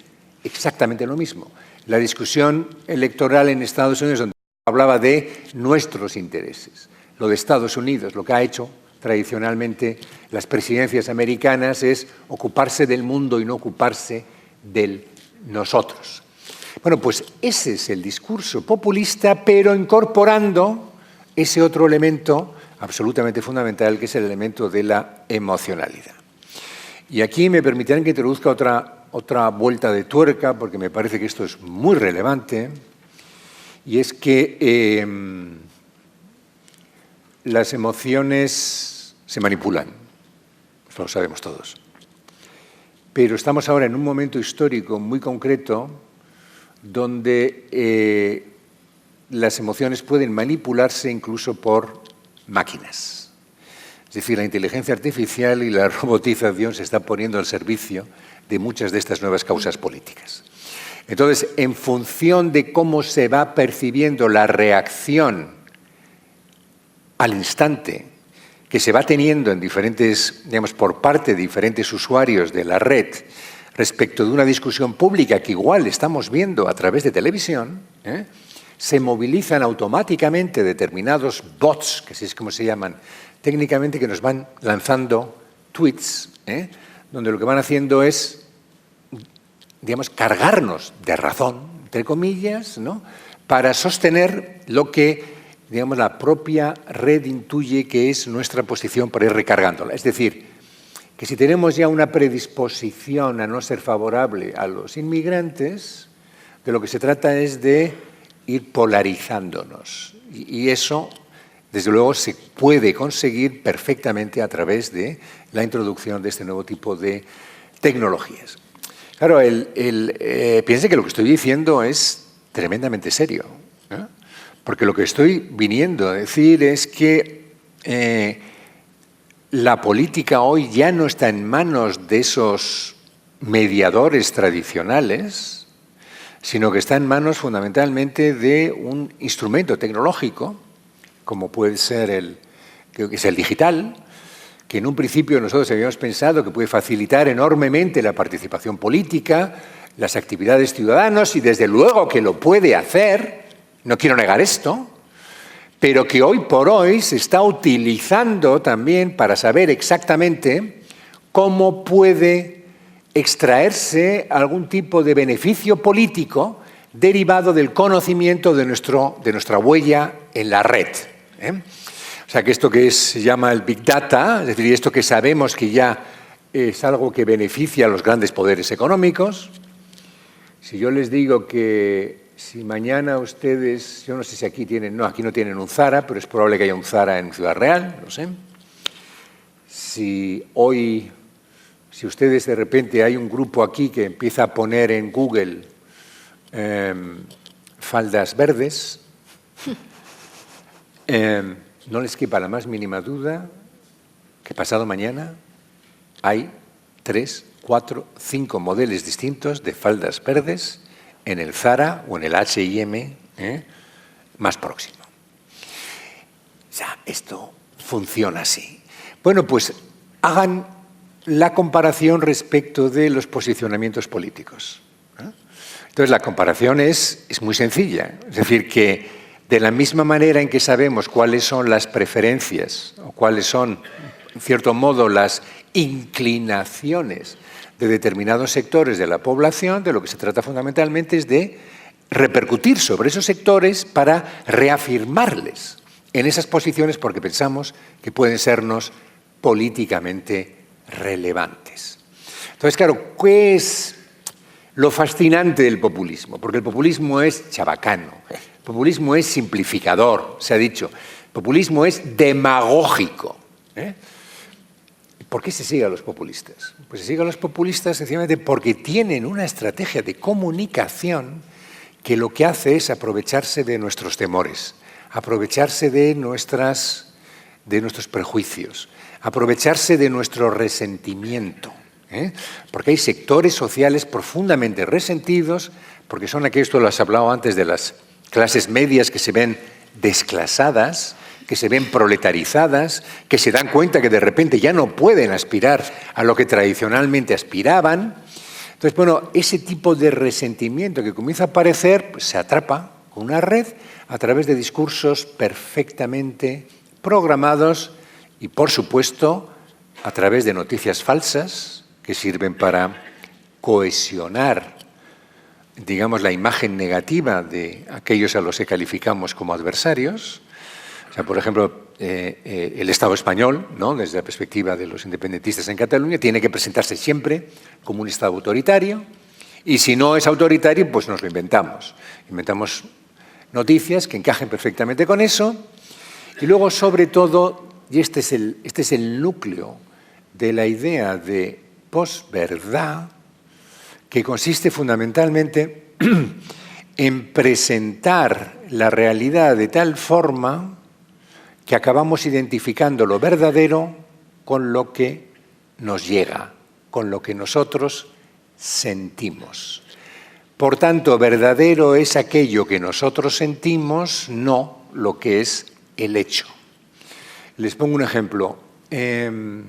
exactamente lo mismo. La discusión electoral en Estados Unidos, donde hablaba de nuestros intereses. Lo de Estados Unidos, lo que ha hecho tradicionalmente las presidencias americanas es ocuparse del mundo y no ocuparse del nosotros. Bueno, pues ese es el discurso populista, pero incorporando ese otro elemento absolutamente fundamental, que es el elemento de la emocionalidad. Y aquí me permitirán que introduzca otra vuelta de tuerca, porque me parece que esto es muy relevante, y es que las emociones se manipulan, eso lo sabemos todos. Pero estamos ahora en un momento histórico muy concreto donde las emociones pueden manipularse incluso por máquinas. Es decir, la inteligencia artificial y la robotización se están poniendo al servicio de muchas de estas nuevas causas políticas. Entonces, en función de cómo se va percibiendo la reacción al instante que se va teniendo en diferentes, digamos, por parte de diferentes usuarios de la red respecto de una discusión pública que igual estamos viendo a través de televisión, se movilizan automáticamente determinados bots, que así es como se llaman técnicamente, que nos van lanzando tweets, donde lo que van haciendo es, digamos, cargarnos de razón, entre comillas, ¿no?, para sostener lo que, digamos, la propia red intuye que es nuestra posición para ir recargándola. Es decir, que si tenemos ya una predisposición a no ser favorable a los inmigrantes, de lo que se trata es de ir polarizándonos. Y eso, desde luego, se puede conseguir perfectamente a través de la introducción de este nuevo tipo de tecnologías. Claro, piense que lo que estoy diciendo es tremendamente serio, ¿eh? Porque lo que estoy viniendo a decir es que la política hoy ya no está en manos de esos mediadores tradicionales, sino que está en manos fundamentalmente de un instrumento tecnológico, como puede ser creo que es el digital, que en un principio nosotros habíamos pensado que puede facilitar enormemente la participación política, las actividades ciudadanas, y desde luego que lo puede hacer, no quiero negar esto, pero que hoy por hoy se está utilizando también para saber exactamente cómo puede extraerse algún tipo de beneficio político derivado del conocimiento de nuestra huella en la red, ¿eh? O sea, que esto que se llama el Big Data, es decir, esto que sabemos que ya es algo que beneficia a los grandes poderes económicos. Si yo les digo que si mañana ustedes, yo no sé si aquí aquí no tienen un Zara, pero es probable que haya un Zara en Ciudad Real, no sé. Si ustedes de repente hay un grupo aquí que empieza a poner en Google faldas verdes, no les quepa la más mínima duda que pasado mañana hay 3, 4, 5 modelos distintos de faldas verdes en el Zara o en el H&M más próximo. O sea, esto funciona así. Bueno, pues hagan la comparación respecto de los posicionamientos políticos, ¿eh? Entonces, la comparación es muy sencilla. Es decir, que de la misma manera en que sabemos cuáles son las preferencias o cuáles son, en cierto modo, las inclinaciones de determinados sectores de la población, de lo que se trata fundamentalmente es de repercutir sobre esos sectores para reafirmarles en esas posiciones porque pensamos que pueden sernos políticamente relevantes. Entonces, claro, ¿qué es lo fascinante del populismo? Porque el populismo es chabacano. El populismo es simplificador, se ha dicho. El populismo es demagógico, ¿eh? ¿Por qué se sigue a los populistas? Pues se sigue a los populistas sencillamente porque tienen una estrategia de comunicación que lo que hace es aprovecharse de nuestros temores, aprovecharse de nuestros prejuicios, aprovecharse de nuestro resentimiento, ¿eh? Porque hay sectores sociales profundamente resentidos, porque son aquellos, tú lo has hablado antes, de las clases medias que se ven desclasadas, que se ven proletarizadas, que se dan cuenta que de repente ya no pueden aspirar a lo que tradicionalmente aspiraban. Entonces, bueno, ese tipo de resentimiento que comienza a aparecer pues, se atrapa con una red a través de discursos perfectamente programados y, por supuesto, a través de noticias falsas que sirven para cohesionar, digamos, la imagen negativa de aquellos a los que calificamos como adversarios. O sea, por ejemplo, el Estado español, ¿no?, desde la perspectiva de los independentistas en Cataluña, tiene que presentarse siempre como un Estado autoritario y si no es autoritario, pues nos lo inventamos. Inventamos noticias que encajen perfectamente con eso y luego, sobre todo, y este es el núcleo de la idea de posverdad, que consiste fundamentalmente en presentar la realidad de tal forma que acabamos identificando lo verdadero con lo que nos llega, con lo que nosotros sentimos. Por tanto, verdadero es aquello que nosotros sentimos, no lo que es el hecho. Les pongo un ejemplo. En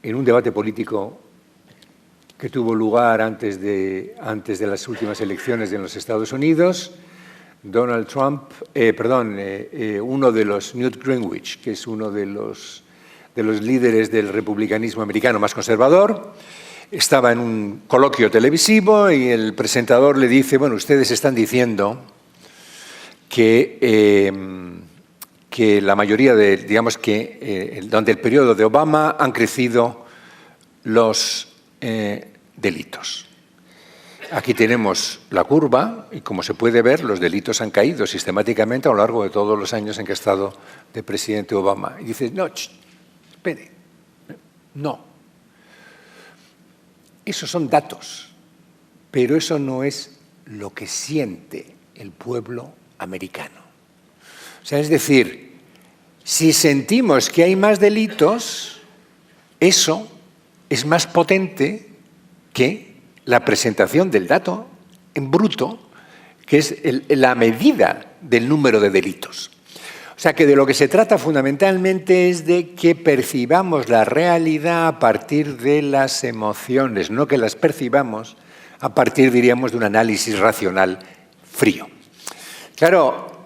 un debate político que tuvo lugar antes de las últimas elecciones en los Estados Unidos, Donald Trump, uno de los, Newt Gingrich, que es uno de los líderes del republicanismo americano más conservador, estaba en un coloquio televisivo y el presentador le dice, bueno, ustedes están diciendo que la mayoría de, digamos que durante el periodo de Obama han crecido los delitos. Aquí tenemos la curva y, como se puede ver, los delitos han caído sistemáticamente a lo largo de todos los años en que ha estado de presidente Obama. Y dice, no, espere, no. Esos son datos, pero eso no es lo que siente el pueblo americano. O sea, es decir, si sentimos que hay más delitos, eso es más potente que la presentación del dato en bruto, que es la medida del número de delitos. O sea, que de lo que se trata fundamentalmente es de que percibamos la realidad a partir de las emociones, no que las percibamos a partir, diríamos, de un análisis racional frío. Claro,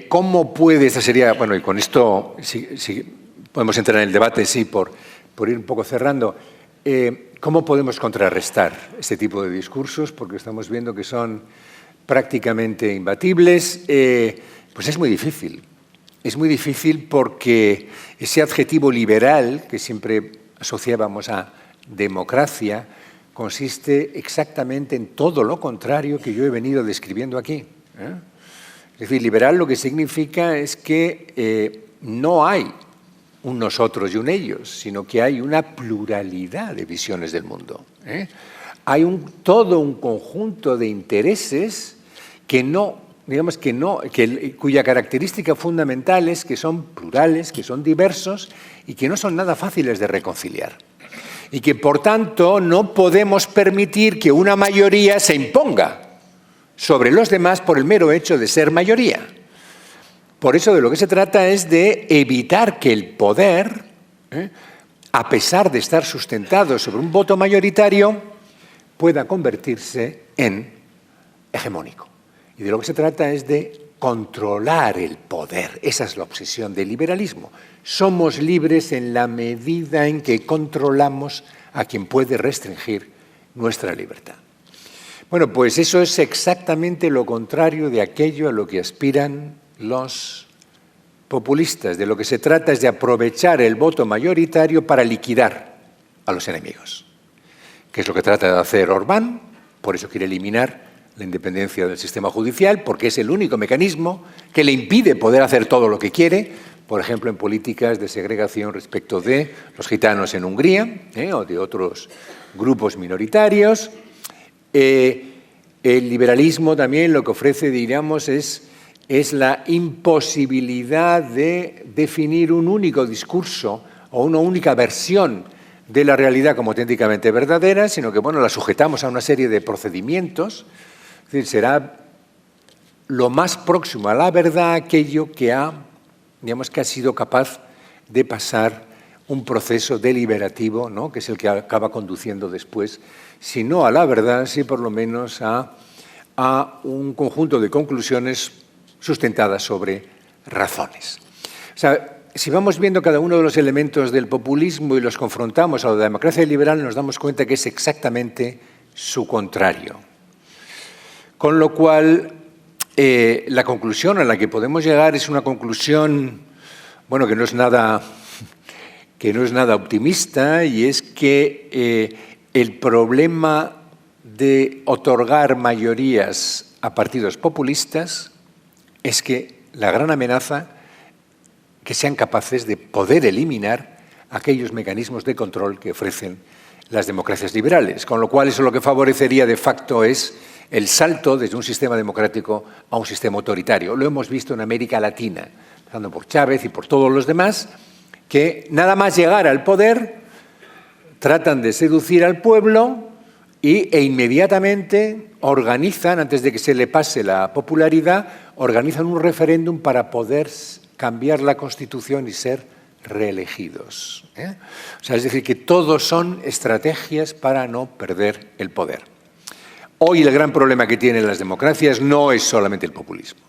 ¿cómo puede? Esta sería, bueno, y con esto si podemos entrar en el debate, sí, por ir un poco cerrando. ¿Cómo podemos contrarrestar este tipo de discursos? Porque estamos viendo que son prácticamente imbatibles. Pues es muy difícil. Es muy difícil porque ese adjetivo liberal que siempre asociábamos a democracia consiste exactamente en todo lo contrario que yo he venido describiendo aquí. Es decir, liberal lo que significa es que no hay un nosotros y un ellos, sino que hay una pluralidad de visiones del mundo. Hay todo un conjunto de intereses cuya característica fundamental es que son plurales, que son diversos y que no son nada fáciles de reconciliar. Y que, por tanto, no podemos permitir que una mayoría se imponga sobre los demás por el mero hecho de ser mayoría. Por eso de lo que se trata es de evitar que el poder, a pesar de estar sustentado sobre un voto mayoritario, pueda convertirse en hegemónico. Y de lo que se trata es de controlar el poder. Esa es la obsesión del liberalismo. Somos libres en la medida en que controlamos a quien puede restringir nuestra libertad. Bueno, pues eso es exactamente lo contrario de aquello a lo que aspiran los populistas. De lo que se trata es de aprovechar el voto mayoritario para liquidar a los enemigos, que es lo que trata de hacer Orbán. Por eso quiere eliminar la independencia del sistema judicial, porque es el único mecanismo que le impide poder hacer todo lo que quiere, por ejemplo, en políticas de segregación respecto de los gitanos en Hungría o de otros grupos minoritarios. El liberalismo también lo que ofrece, diríamos, es la imposibilidad de definir un único discurso o una única versión de la realidad como auténticamente verdadera, sino que, bueno, la sujetamos a una serie de procedimientos. Es decir, será lo más próximo a la verdad aquello que ha sido capaz de pasar un proceso deliberativo, ¿no?, que es el que acaba conduciendo después, si no a la verdad, sí por lo menos a un conjunto de conclusiones sustentadas sobre razones. O sea, si vamos viendo cada uno de los elementos del populismo y los confrontamos a la democracia liberal, nos damos cuenta que es exactamente su contrario. Con lo cual, la conclusión a la que podemos llegar es una conclusión, bueno, que no es nada optimista, y es que el problema de otorgar mayorías a partidos populistas es que la gran amenaza que sean capaces de poder eliminar aquellos mecanismos de control que ofrecen las democracias liberales, con lo cual eso lo que favorecería de facto es el salto desde un sistema democrático a un sistema autoritario. Lo hemos visto en América Latina, empezando por Chávez y por todos los demás, que nada más llegar al poder tratan de seducir al pueblo e inmediatamente organizan, antes de que se le pase la popularidad, organizan un referéndum para poder cambiar la Constitución y ser reelegidos. O sea, es decir, que todos son estrategias para no perder el poder. Hoy el gran problema que tienen las democracias no es solamente el populismo,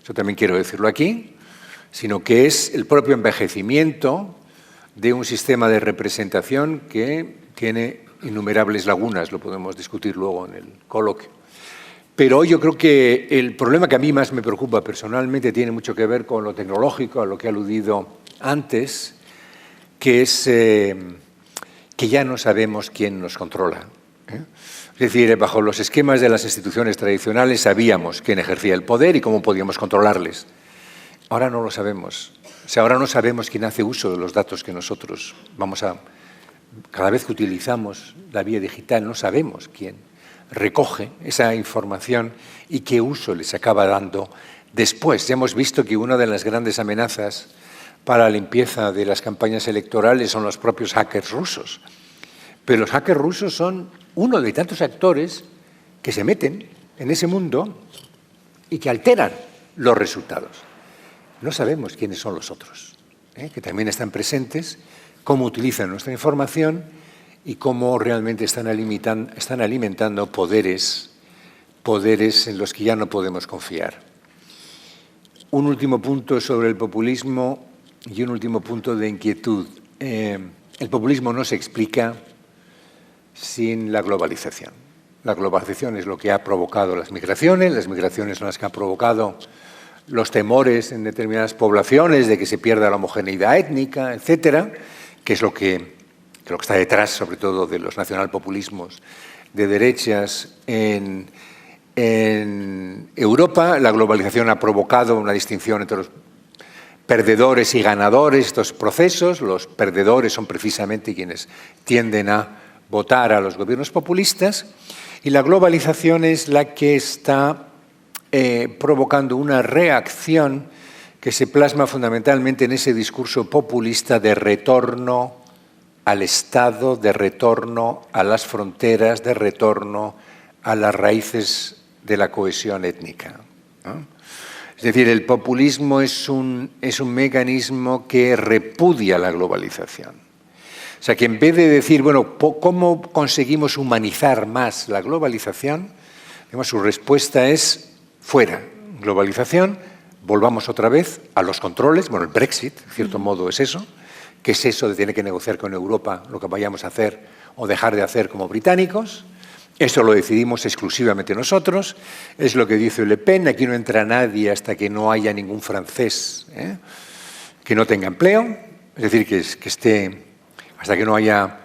eso también quiero decirlo aquí, sino que es el propio envejecimiento de un sistema de representación que tiene innumerables lagunas, lo podemos discutir luego en el coloquio. Pero hoy yo creo que el problema que a mí más me preocupa personalmente tiene mucho que ver con lo tecnológico, a lo que he aludido antes, que es que ya no sabemos quién nos controla. Es decir, bajo los esquemas de las instituciones tradicionales sabíamos quién ejercía el poder y cómo podíamos controlarles. Ahora no lo sabemos. O sea, ahora no sabemos quién hace uso de los datos que nosotros vamos a cada vez que utilizamos la vía digital no sabemos quién recoge esa información y qué uso les acaba dando después. Ya hemos visto que una de las grandes amenazas para la limpieza de las campañas electorales son los propios hackers rusos. Pero los hackers rusos son uno de tantos actores que se meten en ese mundo y que alteran los resultados. No sabemos quiénes son los otros, que también están presentes, cómo utilizan nuestra información y cómo realmente están alimentando poderes en los que ya no podemos confiar. Un último punto sobre el populismo y un último punto de inquietud. El populismo no se explica sin la globalización. La globalización es lo que ha provocado las migraciones son las que han provocado los temores en determinadas poblaciones de que se pierda la homogeneidad étnica, etcétera, que es lo que está detrás, sobre todo, de los nacionalpopulismos de derechas en Europa. La globalización ha provocado una distinción entre los perdedores y ganadores, estos procesos. Los perdedores son precisamente quienes tienden a votar a los gobiernos populistas, y la globalización es la que está provocando una reacción que se plasma fundamentalmente en ese discurso populista de retorno al Estado, de retorno a las fronteras, de retorno a las raíces de la cohesión étnica, ¿no? Es decir, el populismo es un mecanismo que repudia la globalización. O sea, que en vez de decir, bueno, ¿cómo conseguimos humanizar más la globalización? Digamos, su respuesta es fuera. Globalización, volvamos otra vez a los controles. Bueno, el Brexit, en cierto modo, es eso. ¿Qué es eso de tener que negociar con Europa lo que vayamos a hacer o dejar de hacer como británicos? Eso lo decidimos exclusivamente nosotros. Es lo que dice Le Pen. Aquí no entra nadie hasta que no haya ningún francés que no tenga empleo. Es decir, que esté... hasta que no haya,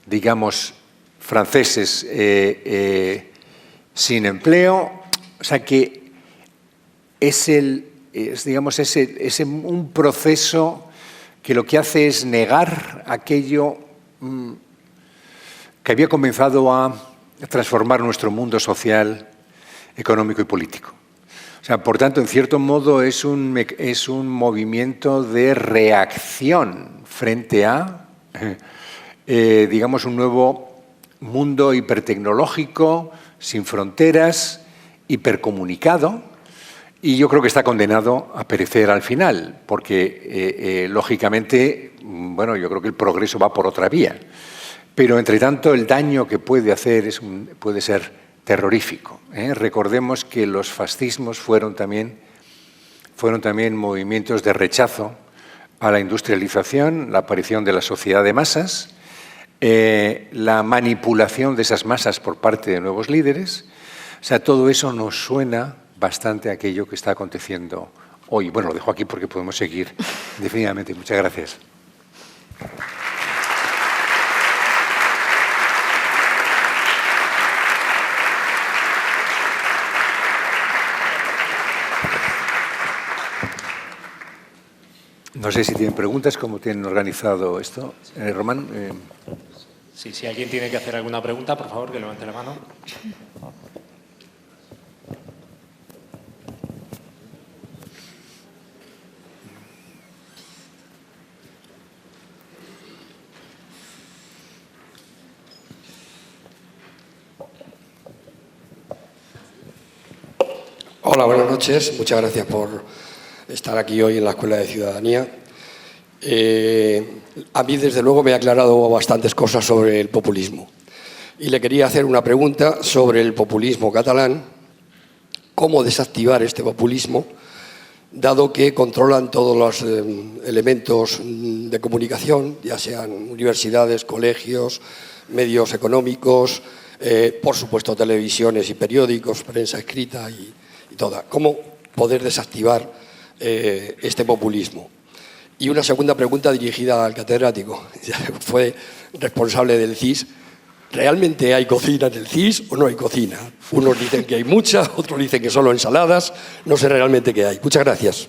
digamos, franceses sin empleo. O sea que es un proceso que lo que hace es negar aquello que había comenzado a transformar nuestro mundo social, económico y político. O sea, por tanto, en cierto modo es un movimiento de reacción frente a digamos, un nuevo mundo hipertecnológico, sin fronteras, hipercomunicado, y yo creo que está condenado a perecer al final, porque, lógicamente, bueno, yo creo que el progreso va por otra vía. Pero, entre tanto, el daño que puede hacer puede ser terrorífico. Recordemos que los fascismos fueron también movimientos de rechazo a la industrialización, la aparición de la sociedad de masas, la manipulación de esas masas por parte de nuevos líderes. O sea, todo eso nos suena bastante a aquello que está aconteciendo hoy. Bueno, lo dejo aquí porque podemos seguir indefinidamente. Muchas gracias. No sé si tienen preguntas, cómo tienen organizado esto. Román. Sí, si alguien tiene que hacer alguna pregunta, por favor, que levante la mano. Hola, buenas noches. Muchas gracias por estar aquí hoy en la Escuela de Ciudadanía. A mí, desde luego, me ha aclarado bastantes cosas sobre el populismo. Y le quería hacer una pregunta sobre el populismo catalán. ¿Cómo desactivar este populismo, dado que controlan todos los elementos de comunicación, ya sean universidades, colegios, medios económicos, por supuesto televisiones y periódicos, prensa escrita y toda? ¿Cómo poder desactivar este populismo? Y una segunda pregunta dirigida al catedrático. Fue responsable del CIS. ¿Realmente hay cocina en el CIS o no hay cocina? Unos dicen que hay mucha, otros dicen que solo ensaladas. No sé realmente qué hay. Muchas gracias.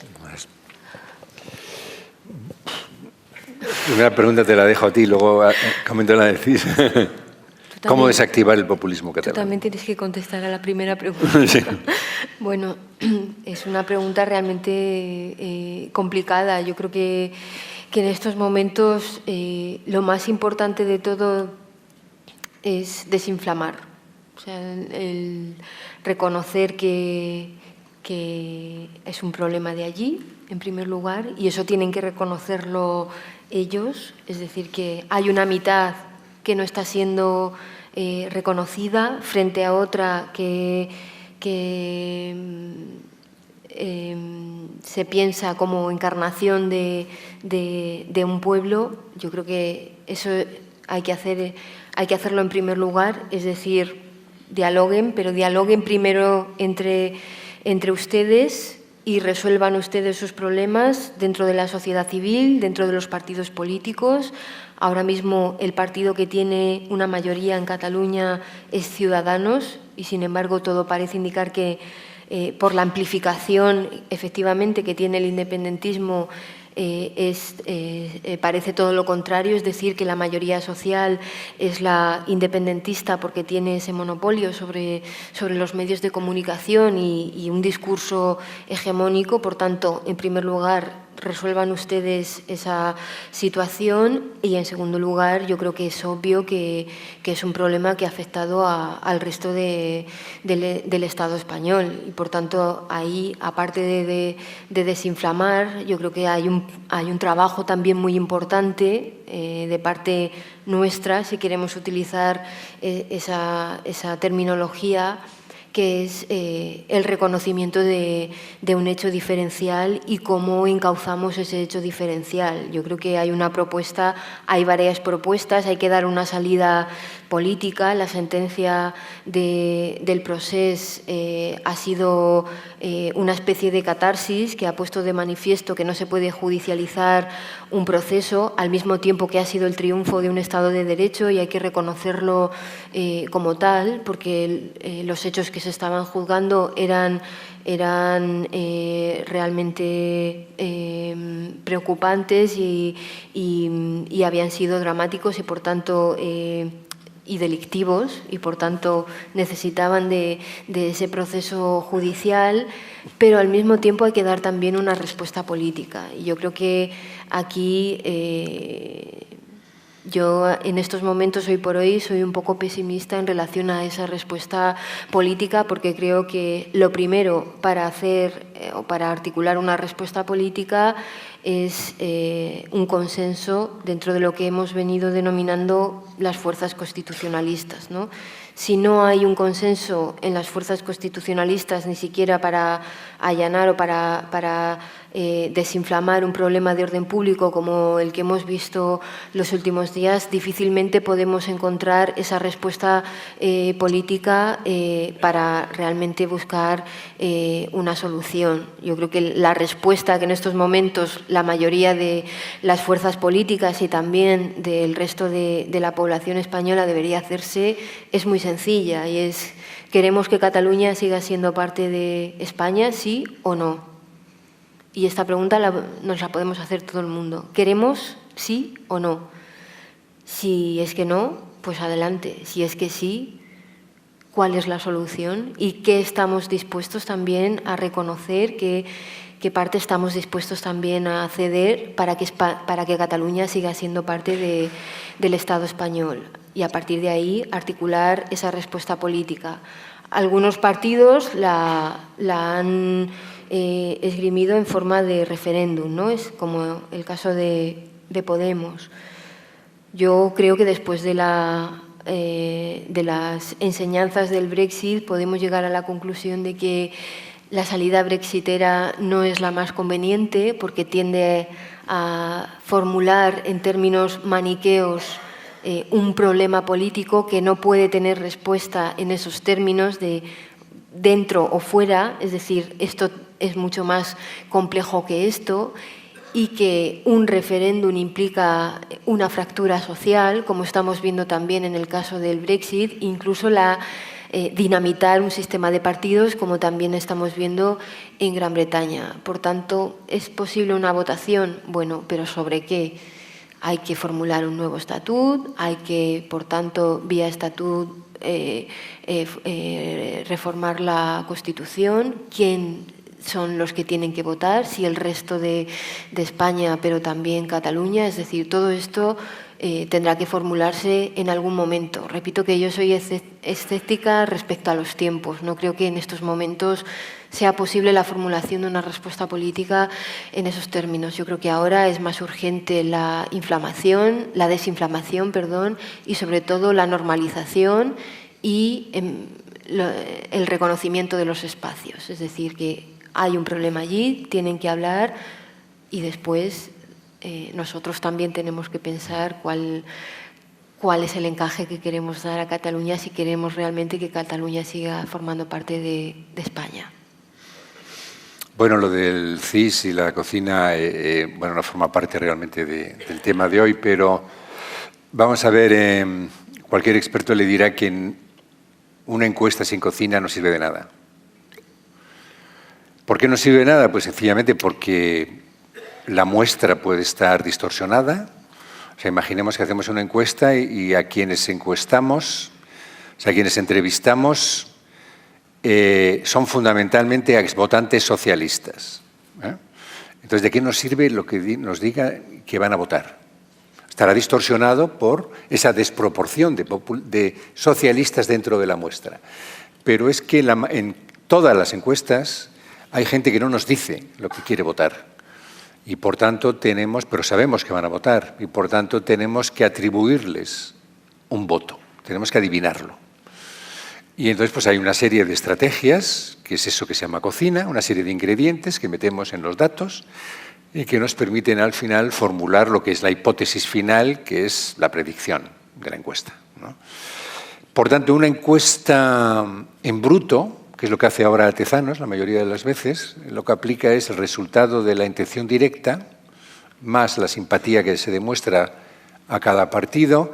Una pregunta te la dejo a ti, luego comento la decís. ¿Cómo desactivar el populismo catalán? Tú también tienes que contestar a la primera pregunta. Sí. Bueno, es una pregunta realmente complicada. Yo creo que en estos momentos lo más importante de todo es desinflamar. O sea, el reconocer que es un problema de allí, en primer lugar, y eso tienen que reconocerlo ellos. Es decir, que hay una mitad que no está siendo reconocida frente a otra que se piensa como encarnación de un pueblo. Yo creo que eso hay que hacerlo en primer lugar, es decir, dialoguen, pero dialoguen primero entre ustedes y resuelvan ustedes sus problemas dentro de la sociedad civil, dentro de los partidos políticos. Ahora mismo el partido que tiene una mayoría en Cataluña es Ciudadanos y, sin embargo, todo parece indicar que por la amplificación, efectivamente, que tiene el independentismo, parece todo lo contrario, es decir, que la mayoría social es la independentista porque tiene ese monopolio sobre los medios de comunicación y un discurso hegemónico. Por tanto, en primer lugar, resuelvan ustedes esa situación y, en segundo lugar, yo creo que es obvio que es un problema que ha afectado al resto del Estado español y, por tanto, ahí, aparte de desinflamar, yo creo que hay un trabajo también muy importante de parte nuestra, si queremos utilizar esa terminología, que es el reconocimiento de un hecho diferencial y cómo encauzamos ese hecho diferencial. Yo creo que hay una propuesta, hay varias propuestas, hay que dar una salida política. La sentencia del Procés ha sido una especie de catarsis que ha puesto de manifiesto que no se puede judicializar un proceso, al mismo tiempo que ha sido el triunfo de un Estado de Derecho, y hay que reconocerlo como tal, porque los hechos que se estaban juzgando eran realmente preocupantes y habían sido dramáticos y, por tanto, y delictivos, y por tanto necesitaban de ese proceso judicial, pero al mismo tiempo hay que dar también una respuesta política. Y yo creo que aquí yo en estos momentos, hoy por hoy, soy un poco pesimista en relación a esa respuesta política, porque creo que lo primero para hacer o para articular una respuesta política es un consenso dentro de lo que hemos venido denominando las fuerzas constitucionalistas, ¿no? Si no hay un consenso en las fuerzas constitucionalistas, ni siquiera para allanar o para desinflamar un problema de orden público como el que hemos visto los últimos días, difícilmente podemos encontrar esa respuesta política para realmente buscar una solución. Yo creo que la respuesta que en estos momentos la mayoría de las fuerzas políticas y también del resto de la población española debería hacerse es muy sencilla, y es: ¿queremos que Cataluña siga siendo parte de España, sí o no? Y esta pregunta nos la podemos hacer todo el mundo. ¿Queremos sí o no? Si es que no, pues adelante. Si es que sí, ¿cuál es la solución? ¿Y qué estamos dispuestos también a reconocer? ¿Qué parte estamos dispuestos también a ceder para que Cataluña siga siendo parte del Estado español? Y a partir de ahí articular esa respuesta política. Algunos partidos la han esgrimido en forma de referéndum, ¿no? Es como el caso de Podemos. Yo creo que después de las enseñanzas del Brexit podemos llegar a la conclusión de que la salida brexitera no es la más conveniente, porque tiende a formular en términos maniqueos un problema político que no puede tener respuesta en esos términos de dentro o fuera. Es decir, esto es mucho más complejo que esto, y que un referéndum implica una fractura social, como estamos viendo también en el caso del Brexit, incluso dinamitar un sistema de partidos, como también estamos viendo en Gran Bretaña. Por tanto, ¿es posible una votación? Bueno, ¿pero sobre qué? hay que formular un nuevo estatut, hay que, por tanto, vía estatut, reformar la Constitución. ¿Quién son los que tienen que votar? Si el resto de España, pero también Cataluña. Es decir, todo esto tendrá que formularse en algún momento. Repito que yo soy escéptica respecto a los tiempos. No creo que en estos momentos sea posible la formulación de una respuesta política en esos términos. Yo creo que ahora es más urgente la desinflamación, y sobre todo la normalización y el reconocimiento de los espacios. Es decir, que hay un problema allí, tienen que hablar y después nosotros también tenemos que pensar cuál es el encaje que queremos dar a Cataluña si queremos realmente que Cataluña siga formando parte de España. Bueno, lo del CIS y la cocina, no forma parte realmente del tema de hoy, pero vamos a ver, cualquier experto le dirá que una encuesta sin cocina no sirve de nada. ¿Por qué no sirve de nada? Pues sencillamente porque la muestra puede estar distorsionada. O sea, imaginemos que hacemos una encuesta y a quienes encuestamos, o sea, a quienes entrevistamos, son fundamentalmente exvotantes socialistas. Entonces, ¿de qué nos sirve lo que nos diga que van a votar? Estará distorsionado por esa desproporción de socialistas dentro de la muestra. Pero es que en todas las encuestas hay gente que no nos dice lo que quiere votar. Y por tanto pero sabemos que van a votar, y por tanto tenemos que atribuirles un voto, tenemos que adivinarlo. Y entonces pues hay una serie de estrategias, que es eso que se llama cocina, una serie de ingredientes que metemos en los datos y que nos permiten al final formular lo que es la hipótesis final, que es la predicción de la encuesta, ¿no? Por tanto, una encuesta en bruto, que es lo que hace ahora Tezanos la mayoría de las veces, lo que aplica es el resultado de la intención directa, más la simpatía que se demuestra a cada partido,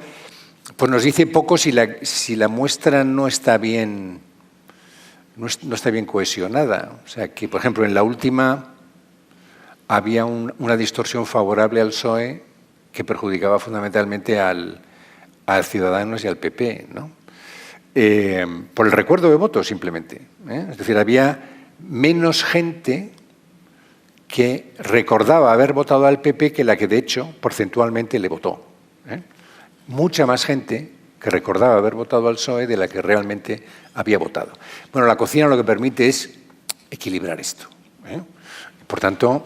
pues nos dice poco si la muestra no está bien cohesionada. O sea, que, por ejemplo, en la última había una distorsión favorable al PSOE que perjudicaba fundamentalmente al Ciudadanos y al PP, ¿no? Por el recuerdo de votos, simplemente. Es decir, había menos gente que recordaba haber votado al PP que la que, de hecho, porcentualmente le votó. Mucha más gente que recordaba haber votado al PSOE de la que realmente había votado. Bueno, la cocina lo que permite es equilibrar esto. Por tanto,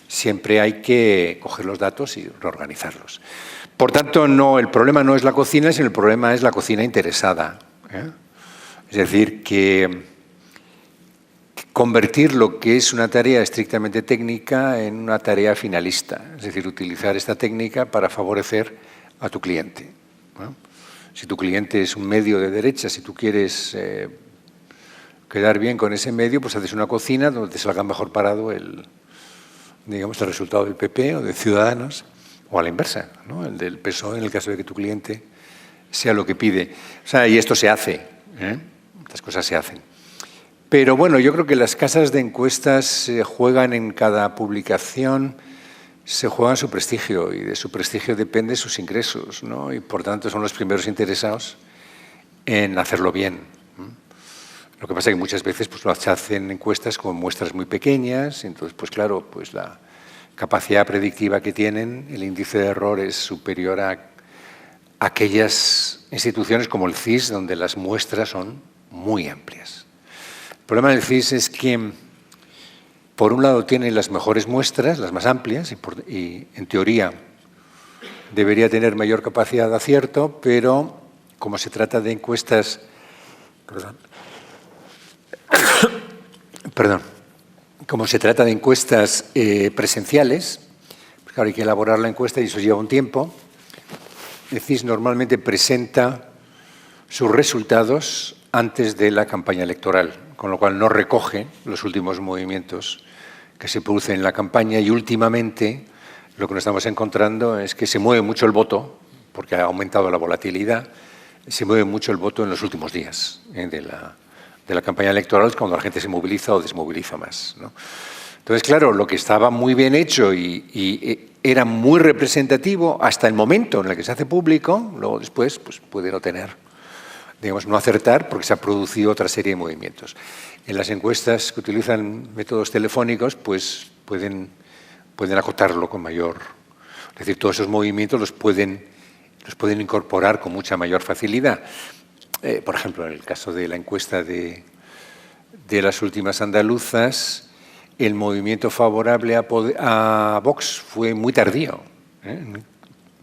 siempre hay que coger los datos y reorganizarlos. Por tanto, el problema no es la cocina, sino el problema es la cocina interesada. Es decir, que convertir lo que es una tarea estrictamente técnica en una tarea finalista. Es decir, utilizar esta técnica para favorecer a tu cliente. Si tu cliente es un medio de derecha, si tú quieres quedar bien con ese medio, pues haces una cocina donde te salga mejor parado el resultado del PP o de Ciudadanos, o a la inversa, ¿no? El del PSOE, en el caso de que tu cliente sea lo que pide. O sea, y esto se hace, estas cosas se hacen. Pero bueno, yo creo que las casas de encuestas juegan en cada publicación, se juegan su prestigio, y de su prestigio depende sus ingresos, ¿no? Y por tanto son los primeros interesados en hacerlo bien. Lo que pasa es que muchas veces pues, se hacen encuestas con muestras muy pequeñas, entonces pues claro, pues la capacidad predictiva que tienen, el índice de error es superior a aquellas instituciones como el CIS, donde las muestras son muy amplias. El problema del CIS es que, por un lado, tiene las mejores muestras, las más amplias, y en teoría debería tener mayor capacidad de acierto, pero como se trata de encuestas... Como se trata de encuestas presenciales, pues claro, hay que elaborar la encuesta y eso lleva un tiempo. El CIS normalmente presenta sus resultados antes de la campaña electoral, con lo cual no recoge los últimos movimientos que se producen en la campaña, y últimamente lo que nos estamos encontrando es que se mueve mucho el voto, porque ha aumentado la volatilidad, se mueve mucho el voto en los últimos días de la campaña electoral, cuando la gente se moviliza o desmoviliza más, ¿no? Entonces, claro, lo que estaba muy bien hecho y era muy representativo hasta el momento en el que se hace público, luego después pues, puede no tener, digamos, no acertar porque se ha producido otra serie de movimientos. En las encuestas que utilizan métodos telefónicos, pues pueden acotarlo con mayor... Es decir, todos esos movimientos los pueden incorporar con mucha mayor facilidad. Por ejemplo, en el caso de la encuesta de las últimas andaluzas, el movimiento favorable a Vox fue muy tardío.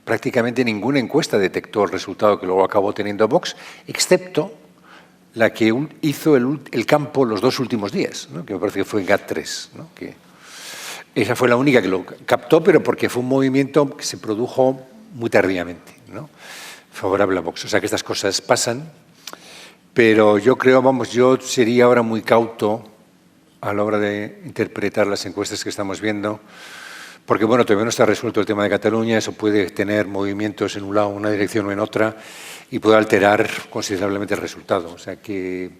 Prácticamente ninguna encuesta detectó el resultado que luego acabó teniendo Vox, excepto la que hizo el campo los 2 últimos días, ¿no? Que me parece que fue en GAT3, ¿no? Que esa fue la única que lo captó, pero porque fue un movimiento que se produjo muy tardíamente, ¿no? Favorable a Vox. O sea que estas cosas pasan, pero yo creo, vamos, yo sería ahora muy cauto a la hora de interpretar las encuestas que estamos viendo, porque bueno, todavía no está resuelto el tema de Cataluña, eso puede tener movimientos en un lado, una dirección o en otra, y puede alterar considerablemente el resultado. O sea que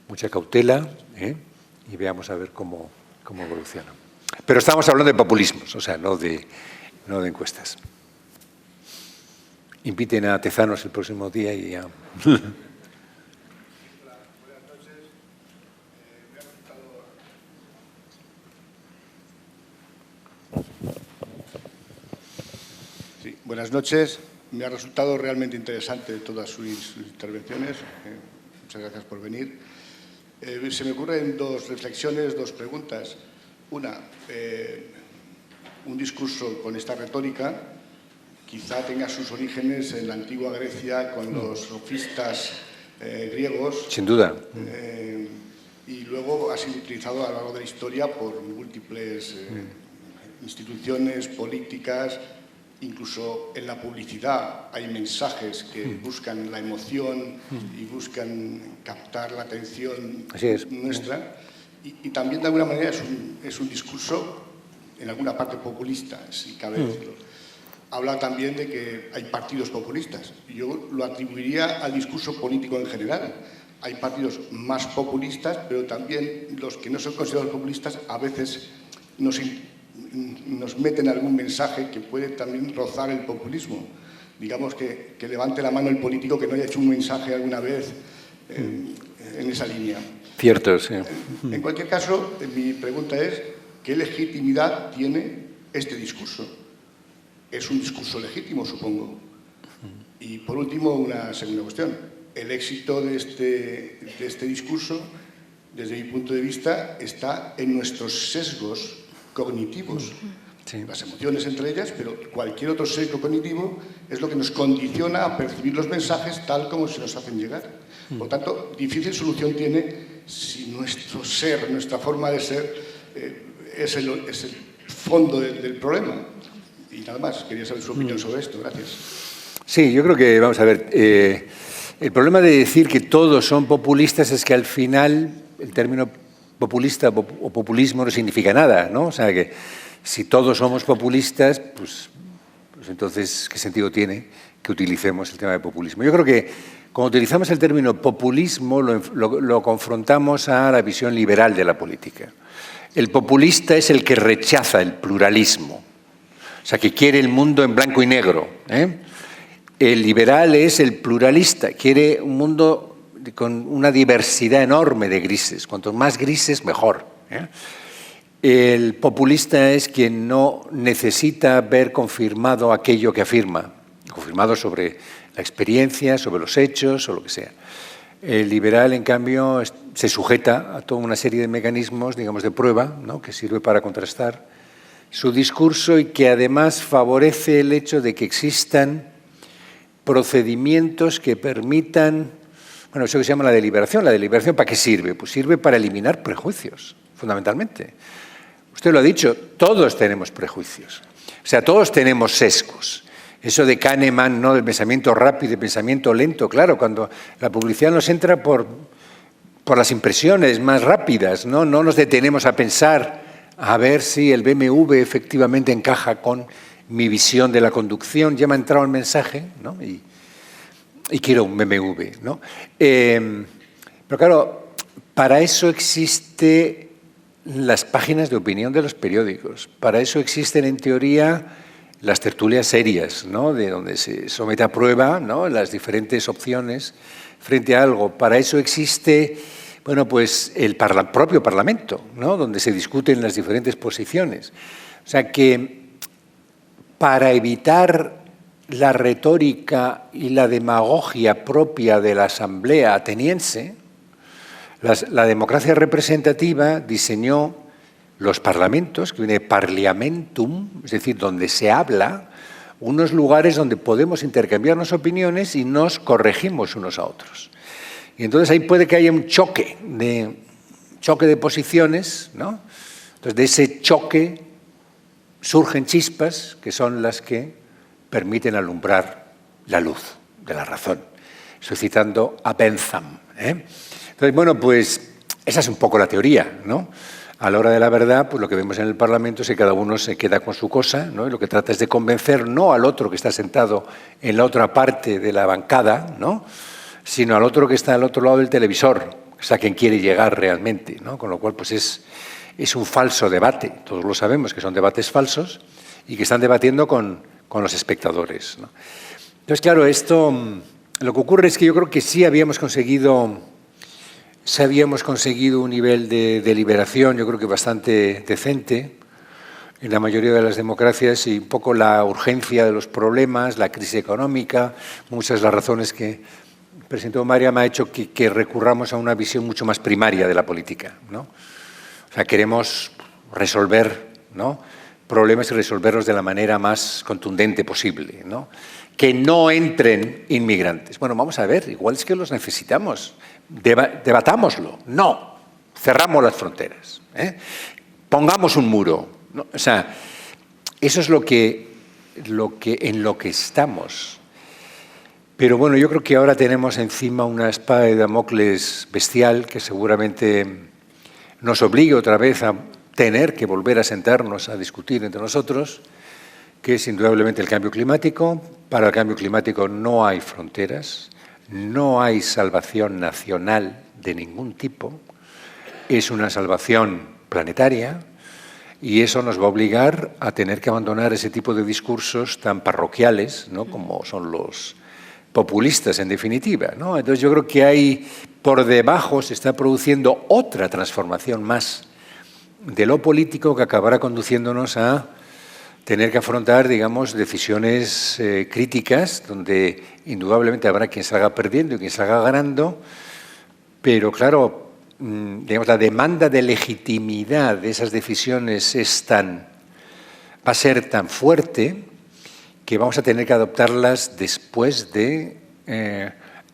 mucha cautela, y veamos a ver cómo evoluciona. Pero estamos hablando de populismos, o sea, no de encuestas. Inviten a Tezanos el próximo día y ya. Sí, buenas noches. Me ha resultado realmente interesante todas sus intervenciones. Muchas gracias por venir. Se me ocurren 2 reflexiones, 2 preguntas. Una, un discurso con esta retórica quizá tenga sus orígenes en la antigua Grecia con los sofistas griegos. Sin duda. Y luego ha sido utilizado a lo largo de la historia por múltiples instituciones políticas. Incluso en la publicidad hay mensajes que buscan la emoción y buscan captar la atención nuestra. Y también, de alguna manera, es un discurso, en alguna parte, populista, si cabe decirlo. Habla también de que hay partidos populistas. Yo lo atribuiría al discurso político en general. Hay partidos más populistas, pero también los que no son considerados populistas a veces nos meten algún mensaje que puede también rozar el populismo. Digamos que levante la mano el político que no haya hecho un mensaje alguna vez en esa línea. Cierto, sí. En cualquier caso, mi pregunta es, ¿qué legitimidad tiene este discurso? Es un discurso legítimo, supongo. Y por último, una segunda cuestión. El éxito de este discurso, desde mi punto de vista, está en nuestros sesgos cognitivos. Sí. Las emociones entre ellas, pero cualquier otro sesgo cognitivo es lo que nos condiciona a percibir los mensajes tal como se nos hacen llegar. Por tanto, difícil solución tiene si nuestro ser, nuestra forma de ser, es el fondo del problema. Y nada más, quería saber su opinión sobre esto. Gracias. Sí, yo creo que, vamos a ver, el problema de decir que todos son populistas es que al final el término populista o populismo no significa nada, ¿no? O sea, que si todos somos populistas, pues entonces, ¿qué sentido tiene que utilicemos el tema de populismo? Yo creo que cuando utilizamos el término populismo lo confrontamos a la visión liberal de la política. El populista es el que rechaza el pluralismo, o sea, que quiere el mundo en blanco y negro, El liberal es el pluralista, quiere un mundo con una diversidad enorme de grises. Cuanto más grises, mejor. El populista es quien no necesita ver confirmado aquello que afirma, confirmado sobre la experiencia, sobre los hechos o lo que sea. El liberal, en cambio, se sujeta a toda una serie de mecanismos, digamos, de prueba, ¿no?, que sirve para contrastar su discurso y que además favorece el hecho de que existan procedimientos que permitan, bueno, eso que se llama la deliberación. ¿La deliberación para qué sirve? Pues sirve para eliminar prejuicios, fundamentalmente. Usted lo ha dicho, todos tenemos prejuicios. O sea, todos tenemos sesgos. Eso de Kahneman, ¿no?, del pensamiento rápido y pensamiento lento. Claro, cuando la publicidad nos entra por las impresiones más rápidas, ¿no? No nos detenemos a pensar a ver si el BMW efectivamente encaja con mi visión de la conducción. Ya me ha entrado el mensaje, ¿no?, y quiero un BMW, ¿no? Pero claro, para eso existe las páginas de opinión de los periódicos. Para eso existen, en teoría, las tertulias serias, ¿no? De donde se somete a prueba, ¿no?, las diferentes opciones frente a algo. Para eso existe, bueno, pues el propio Parlamento, ¿no?, donde se discuten las diferentes posiciones. O sea que para evitar la retórica y la demagogia propia de la Asamblea ateniense, la democracia representativa diseñó los parlamentos, que viene de Parlamentum, es decir, donde se habla, unos lugares donde podemos intercambiarnos opiniones y nos corregimos unos a otros. Y entonces ahí puede que haya un choque de posiciones, ¿no? Entonces de ese choque surgen chispas que son las que permiten alumbrar la luz de la razón, suscitando a Bentham, ¿eh? Entonces, bueno, pues esa es un poco la teoría, ¿no? A la hora de la verdad, pues lo que vemos en el Parlamento es que cada uno se queda con su cosa, ¿no? Y lo que trata es de convencer no al otro que está sentado en la otra parte de la bancada, ¿no?, sino al otro que está al otro lado del televisor, o sea, quien quiere llegar realmente, ¿no? Con lo cual, pues es un falso debate. Todos lo sabemos que son debates falsos y que están debatiendo con los espectadores, ¿no? Entonces, claro, esto, lo que ocurre es que yo creo que sí habíamos conseguido un nivel de deliberación, yo creo que bastante decente, en la mayoría de las democracias, y un poco la urgencia de los problemas, la crisis económica, muchas de las razones que presentó María me ha hecho que recurramos a una visión mucho más primaria de la política, ¿no? O sea, queremos resolver, ¿no?, problemas y resolverlos de la manera más contundente posible, ¿no? Que no entren inmigrantes. Bueno, vamos a ver, igual es que los necesitamos. Debatámoslo. No, cerramos las fronteras, ¿eh? Pongamos un muro, ¿no? O sea, eso es en lo que estamos. Pero bueno, yo creo que ahora tenemos encima una espada de Damocles bestial que seguramente nos obligue otra vez a tener que volver a sentarnos a discutir entre nosotros, que es indudablemente el cambio climático. Para el cambio climático no hay fronteras, no hay salvación nacional de ningún tipo, es una salvación planetaria y eso nos va a obligar a tener que abandonar ese tipo de discursos tan parroquiales, ¿no?, como son los populistas, en definitiva, ¿no? Entonces yo creo que por debajo se está produciendo otra transformación más de lo político que acabará conduciéndonos a tener que afrontar, digamos, decisiones críticas, donde indudablemente habrá quien salga perdiendo y quien salga ganando, pero claro, digamos, la demanda de legitimidad de esas decisiones va a ser tan fuerte que vamos a tener que adoptarlas después de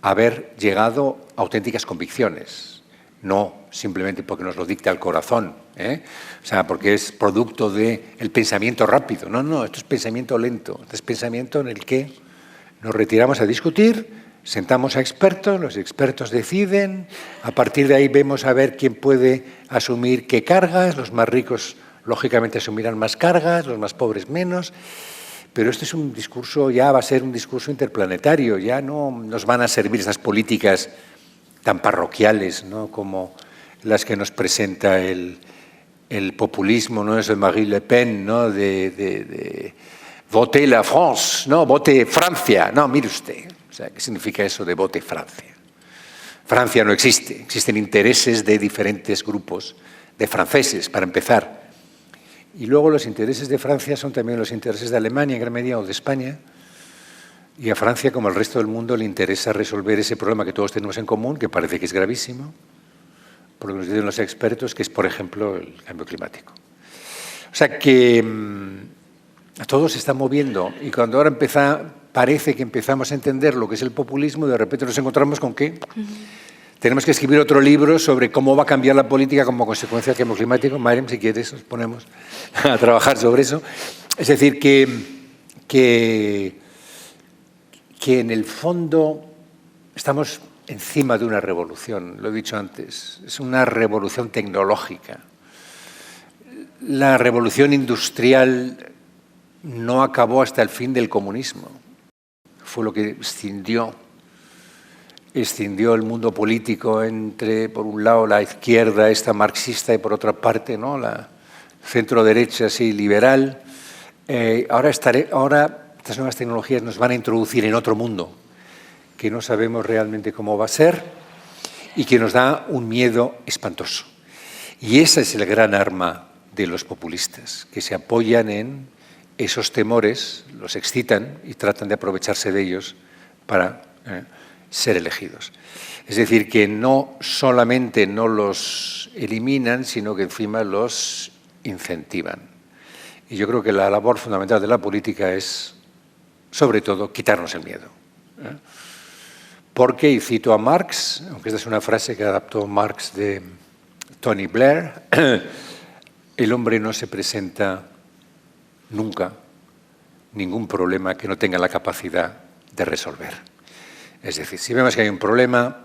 haber llegado a auténticas convicciones, no simplemente porque nos lo dicta el corazón, ¿eh? O sea, porque es producto del pensamiento rápido. No, esto es pensamiento lento, esto es pensamiento en el que nos retiramos a discutir, sentamos a expertos, los expertos deciden, a partir de ahí vemos a ver quién puede asumir qué cargas, los más ricos lógicamente asumirán más cargas, los más pobres menos. Pero este es un discurso, ya va a ser un discurso interplanetario, ya no nos van a servir esas políticas tan parroquiales, ¿no?, como las que nos presenta el populismo, ¿no?, eso de Marine Le Pen, ¿no?, de vote la France, no, vote Francia. No, mire usted, o sea, ¿qué significa eso de vote Francia? Francia no existe, existen intereses de diferentes grupos de franceses, para empezar. Y luego los intereses de Francia son también los intereses de Alemania, en gran medida, o de España. Y a Francia, como al resto del mundo, le interesa resolver ese problema que todos tenemos en común, que parece que es gravísimo, porque nos dicen los expertos que es, por ejemplo, el cambio climático. O sea que todo se está moviendo y cuando ahora parece que empezamos a entender lo que es el populismo, de repente nos encontramos con que tenemos que escribir otro libro sobre cómo va a cambiar la política como consecuencia del cambio climático. Mariam, si quieres, nos ponemos a trabajar sobre eso. Es decir, que en el fondo estamos encima de una revolución, lo he dicho antes, es una revolución tecnológica. La revolución industrial no acabó hasta el fin del comunismo, fue lo que escindió escindió el mundo político entre, por un lado, la izquierda esta marxista y por otra parte, ¿no?, la centro-derecha así liberal. Ahora estas nuevas tecnologías nos van a introducir en otro mundo que no sabemos realmente cómo va a ser y que nos da un miedo espantoso. Y esa es el gran arma de los populistas, que se apoyan en esos temores, los excitan y tratan de aprovecharse de ellos para ser elegidos. Es decir, que no solamente no los eliminan, sino que encima los incentivan. Y yo creo que la labor fundamental de la política es, sobre todo, quitarnos el miedo. Porque, y cito a Marx, aunque esta es una frase que adaptó Marx de Tony Blair, el hombre no se presenta nunca ningún problema que no tenga la capacidad de resolver. Es decir, si vemos que hay un problema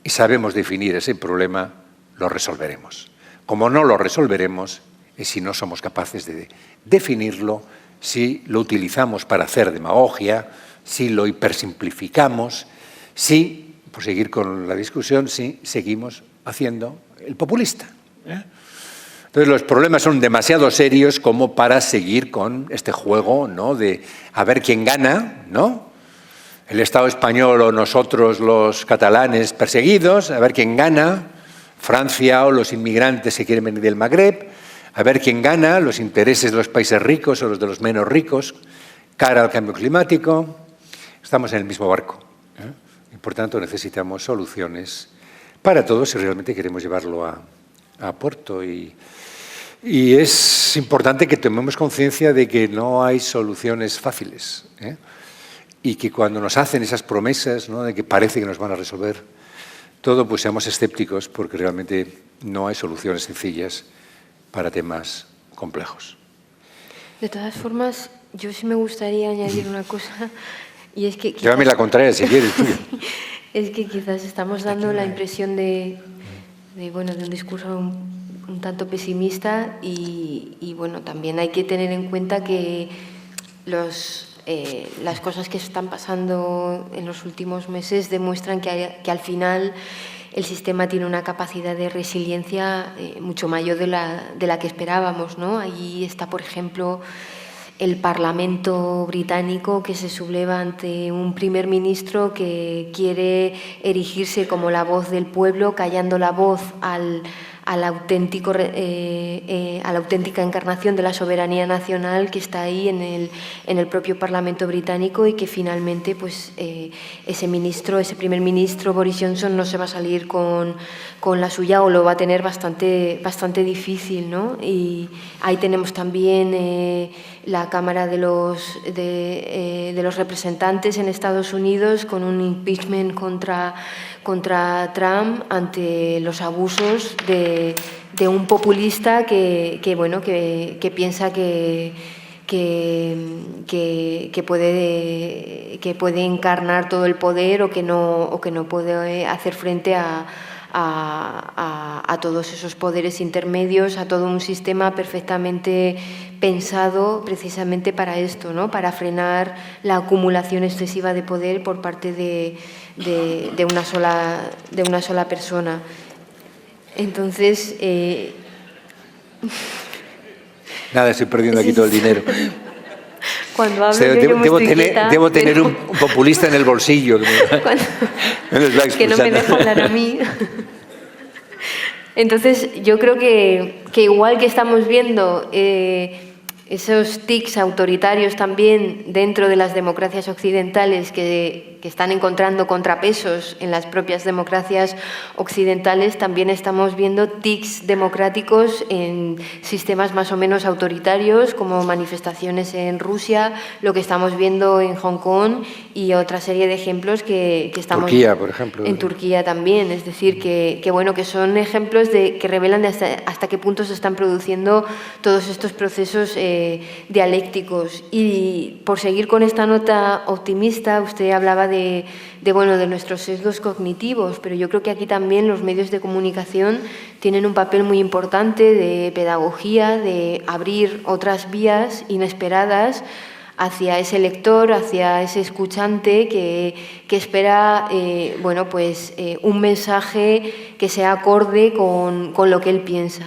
y sabemos definir ese problema, lo resolveremos. Como no lo resolveremos es si no somos capaces de definirlo, si lo utilizamos para hacer demagogia, si lo hipersimplificamos, si, por seguir con la discusión, si seguimos haciendo el populista. Entonces, los problemas son demasiado serios como para seguir con este juego, ¿no?, de a ver quién gana, ¿no? El Estado español o nosotros, los catalanes perseguidos, a ver quién gana, Francia o los inmigrantes que quieren venir del Magreb, a ver quién gana, los intereses de los países ricos o los de los menos ricos, cara al cambio climático. Estamos en el mismo barco, y por tanto necesitamos soluciones para todos si realmente queremos llevarlo a puerto. Y es importante que tomemos conciencia de que no hay soluciones fáciles, y que cuando nos hacen esas promesas, ¿no?, de que parece que nos van a resolver todo, pues seamos escépticos porque realmente no hay soluciones sencillas para temas complejos. De todas formas, yo sí me gustaría añadir una cosa, y es que... Llévame la contraria si quieres. Es que quizás estamos dando la impresión de un discurso un tanto pesimista y bueno, también hay que tener en cuenta que las cosas que están pasando en los últimos meses demuestran que al final el sistema tiene una capacidad de resiliencia mucho mayor de la que esperábamos, ¿no? Allí está, por ejemplo, el Parlamento británico que se subleva ante un primer ministro que quiere erigirse como la voz del pueblo, callando la voz a la auténtica encarnación de la soberanía nacional que está ahí en el propio Parlamento británico, y que finalmente pues, ese primer ministro Boris Johnson no se va a salir con la suya, o lo va a tener bastante difícil, ¿no? Y ahí tenemos también la Cámara de los Representantes en Estados Unidos con un impeachment contra Trump ante los abusos de un populista que piensa que puede encarnar todo el poder o que no puede hacer frente a todos esos poderes intermedios, a todo un sistema perfectamente pensado precisamente para esto, ¿no? Para frenar la acumulación excesiva de poder por parte de una sola persona. Entonces... Nada, estoy perdiendo aquí todo el dinero. Cuando hablo debo tener un populista en el bolsillo. Que no me deja hablar a mí. Entonces, yo creo que igual que estamos viendo esos tics autoritarios también dentro de las democracias occidentales que están encontrando contrapesos en las propias democracias occidentales, también estamos viendo tics democráticos en sistemas más o menos autoritarios, como manifestaciones en Rusia, lo que estamos viendo en Hong Kong y otra serie de ejemplos que estamos... Turquía, por ejemplo. En Turquía también, es decir, que son ejemplos que revelan hasta qué punto se están produciendo todos estos procesos dialécticos. Y por seguir con esta nota optimista, usted hablaba de nuestros sesgos cognitivos, pero yo creo que aquí también los medios de comunicación tienen un papel muy importante de pedagogía, de abrir otras vías inesperadas hacia ese lector, hacia ese escuchante que espera bueno, pues, un mensaje que sea acorde con lo que él piensa.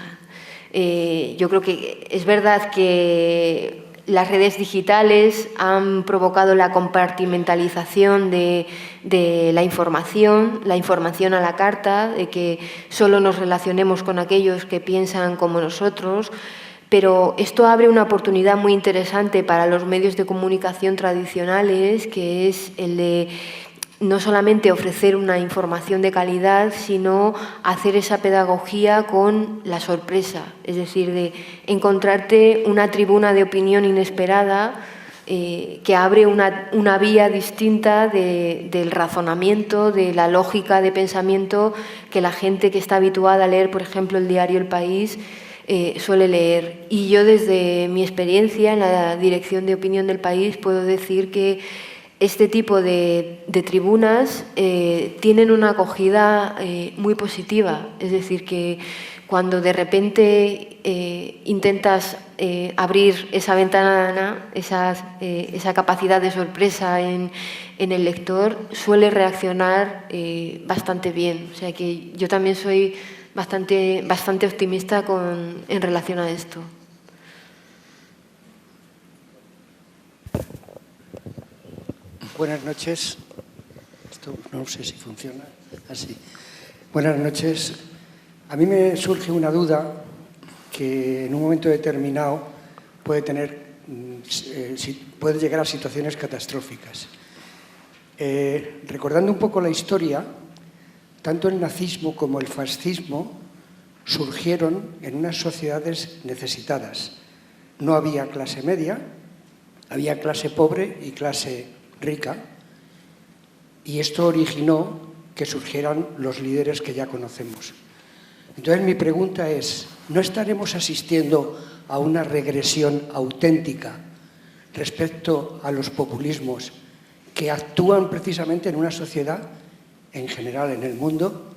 Yo creo que es verdad que las redes digitales han provocado la compartimentalización de la información a la carta, de que solo nos relacionemos con aquellos que piensan como nosotros, pero esto abre una oportunidad muy interesante para los medios de comunicación tradicionales, que es el de no solamente ofrecer una información de calidad, sino hacer esa pedagogía con la sorpresa, es decir, de encontrarte una tribuna de opinión inesperada que abre una vía distinta del razonamiento, de la lógica de pensamiento que la gente que está habituada a leer, por ejemplo, el diario El País, suele leer. Y yo, desde mi experiencia en la dirección de opinión del País, puedo decir que este tipo de tribunas tienen una acogida muy positiva. Es decir, que cuando de repente intentas abrir esa ventana, esa capacidad de sorpresa en el lector, suele reaccionar bastante bien. O sea que yo también soy bastante optimista en relación a esto. Buenas noches. Esto no sé si funciona así. Buenas noches. A mí me surge una duda que en un momento determinado puede llegar a situaciones catastróficas. Recordando un poco la historia, tanto el nazismo como el fascismo surgieron en unas sociedades necesitadas. No había clase media, había clase pobre y clase rica, y esto originó que surgieran los líderes que ya conocemos. Entonces mi pregunta es, ¿no estaremos asistiendo a una regresión auténtica respecto a los populismos que actúan precisamente en una sociedad, en general en el mundo,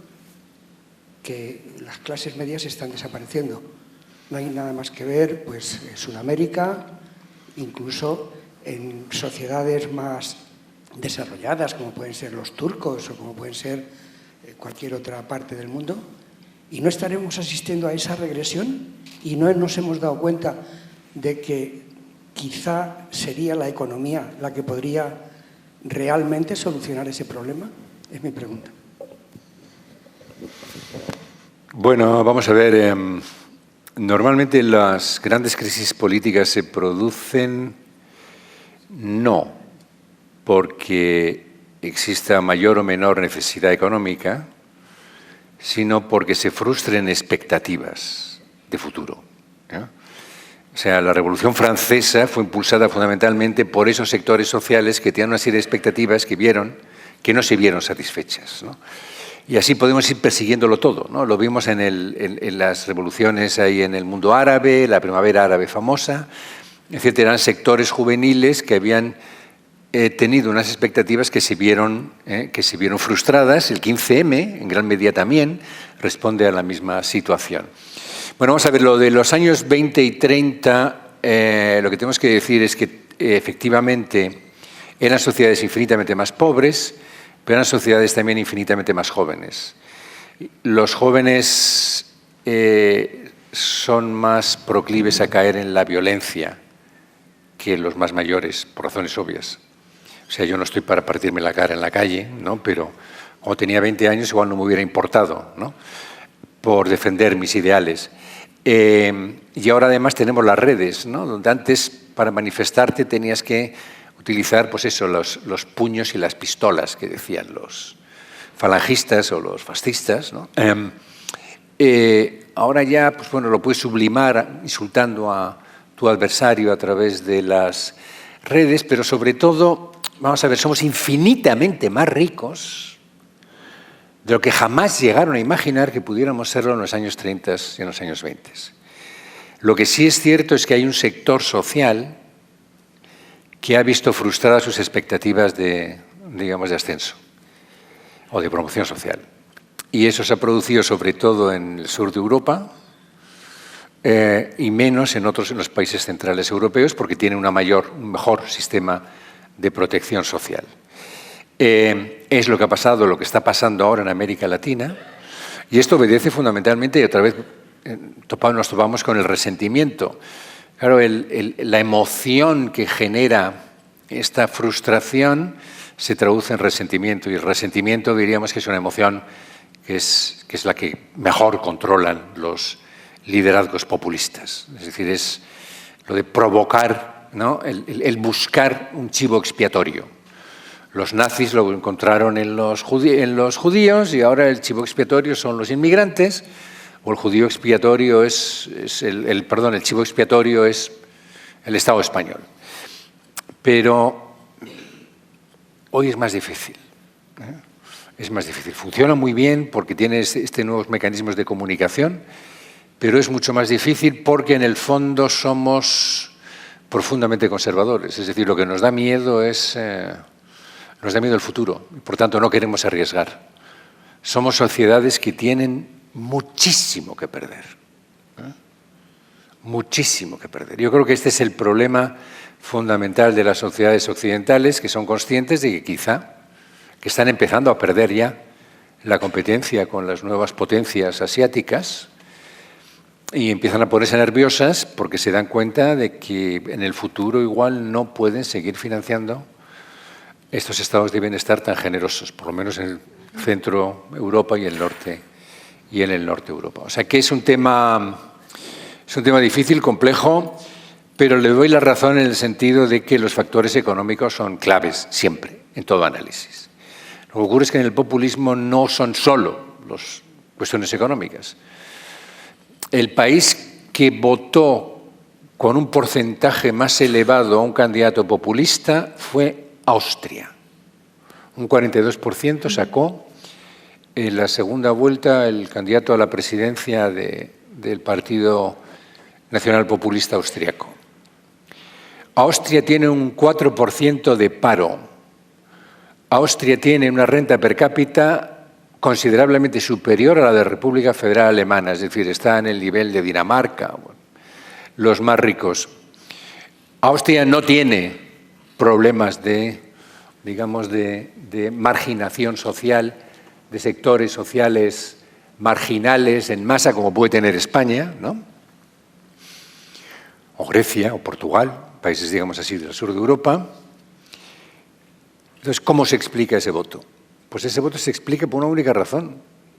que las clases medias están desapareciendo? No hay nada más que ver, pues, en Sudamérica, incluso en sociedades más desarrolladas, como pueden ser los turcos o como pueden ser cualquier otra parte del mundo, y no estaremos asistiendo a esa regresión, y no nos hemos dado cuenta de que quizá sería la economía la que podría realmente solucionar ese problema. Es mi pregunta. Bueno, vamos a ver. Normalmente las grandes crisis políticas se producen no porque exista mayor o menor necesidad económica, sino porque se frustren expectativas de futuro, ¿no? O sea, la Revolución Francesa fue impulsada fundamentalmente por esos sectores sociales que tenían una serie de expectativas que no se vieron satisfechas, ¿no? Y así podemos ir persiguiéndolo todo, ¿no? Lo vimos en las revoluciones ahí en el mundo árabe, la primavera árabe famosa, etc. Eran sectores juveniles que habían tenido unas expectativas que se vieron frustradas. El 15M, en gran medida también, responde a la misma situación. Bueno, vamos a ver, lo de los años 20 y 30, lo que tenemos que decir es que efectivamente eran sociedades infinitamente más pobres, pero eran sociedades también infinitamente más jóvenes. Los jóvenes son más proclives a caer en la violencia que los más mayores, por razones obvias. O sea, yo no estoy para partirme la cara en la calle, ¿no? Pero cuando tenía 20 años igual no me hubiera importado, ¿no? Por defender mis ideales. Y ahora además tenemos las redes, ¿no? Donde antes para manifestarte tenías que utilizar, pues eso, los puños y las pistolas que decían los falangistas o los fascistas, ¿no? Ahora ya, pues bueno, lo puedes sublimar insultando a tu adversario a través de las redes, pero sobre todo, vamos a ver, somos infinitamente más ricos de lo que jamás llegaron a imaginar que pudiéramos serlo en los años 30 y en los años 20. Lo que sí es cierto es que hay un sector social que ha visto frustradas sus expectativas de ascenso o de promoción social. Y eso se ha producido sobre todo en el sur de Europa, y menos en los países centrales europeos, porque tienen un mejor sistema de protección social. Es lo que ha pasado, lo que está pasando ahora en América Latina, y esto obedece fundamentalmente, y otra vez nos topamos con el resentimiento. Claro, la emoción que genera esta frustración se traduce en resentimiento, y el resentimiento diríamos que es una emoción que es la que mejor controlan los liderazgos populistas. Es decir, es lo de provocar, ¿no? el buscar un chivo expiatorio. Los nazis lo encontraron en los judíos y ahora el chivo expiatorio son los inmigrantes, o el judío expiatorio el chivo expiatorio es el Estado español. Pero hoy es más difícil. Es más difícil. Funciona muy bien porque tiene nuevos mecanismos de comunicación, pero es mucho más difícil porque en el fondo somos profundamente conservadores. Es decir, lo que nos da miedo nos da miedo el futuro. Por tanto, no queremos arriesgar. Somos sociedades que tienen muchísimo que perder. Muchísimo que perder. Yo creo que este es el problema fundamental de las sociedades occidentales, que son conscientes de que que están empezando a perder ya la competencia con las nuevas potencias asiáticas, y empiezan a ponerse nerviosas porque se dan cuenta de que en el futuro igual no pueden seguir financiando estos estados de bienestar tan generosos, por lo menos en el centro Europa y en el norte Europa. O sea que es un tema difícil, complejo, pero le doy la razón en el sentido de que los factores económicos son claves siempre, en todo análisis. Lo que ocurre es que en el populismo no son solo las cuestiones económicas. El país que votó con un porcentaje más elevado a un candidato populista fue Austria. Un 42% sacó en la segunda vuelta el candidato a la presidencia del Partido Nacional Populista Austriaco. Austria tiene un 4% de paro. Austria tiene una renta per cápita considerablemente superior a la de la República Federal Alemana, es decir, está en el nivel de Dinamarca, los más ricos. Austria no tiene problemas de marginación social, de sectores sociales marginales en masa, como puede tener España, ¿no? O Grecia, o Portugal, países, digamos así, del sur de Europa. Entonces, ¿cómo se explica ese voto? Pues ese voto se explica por una única razón,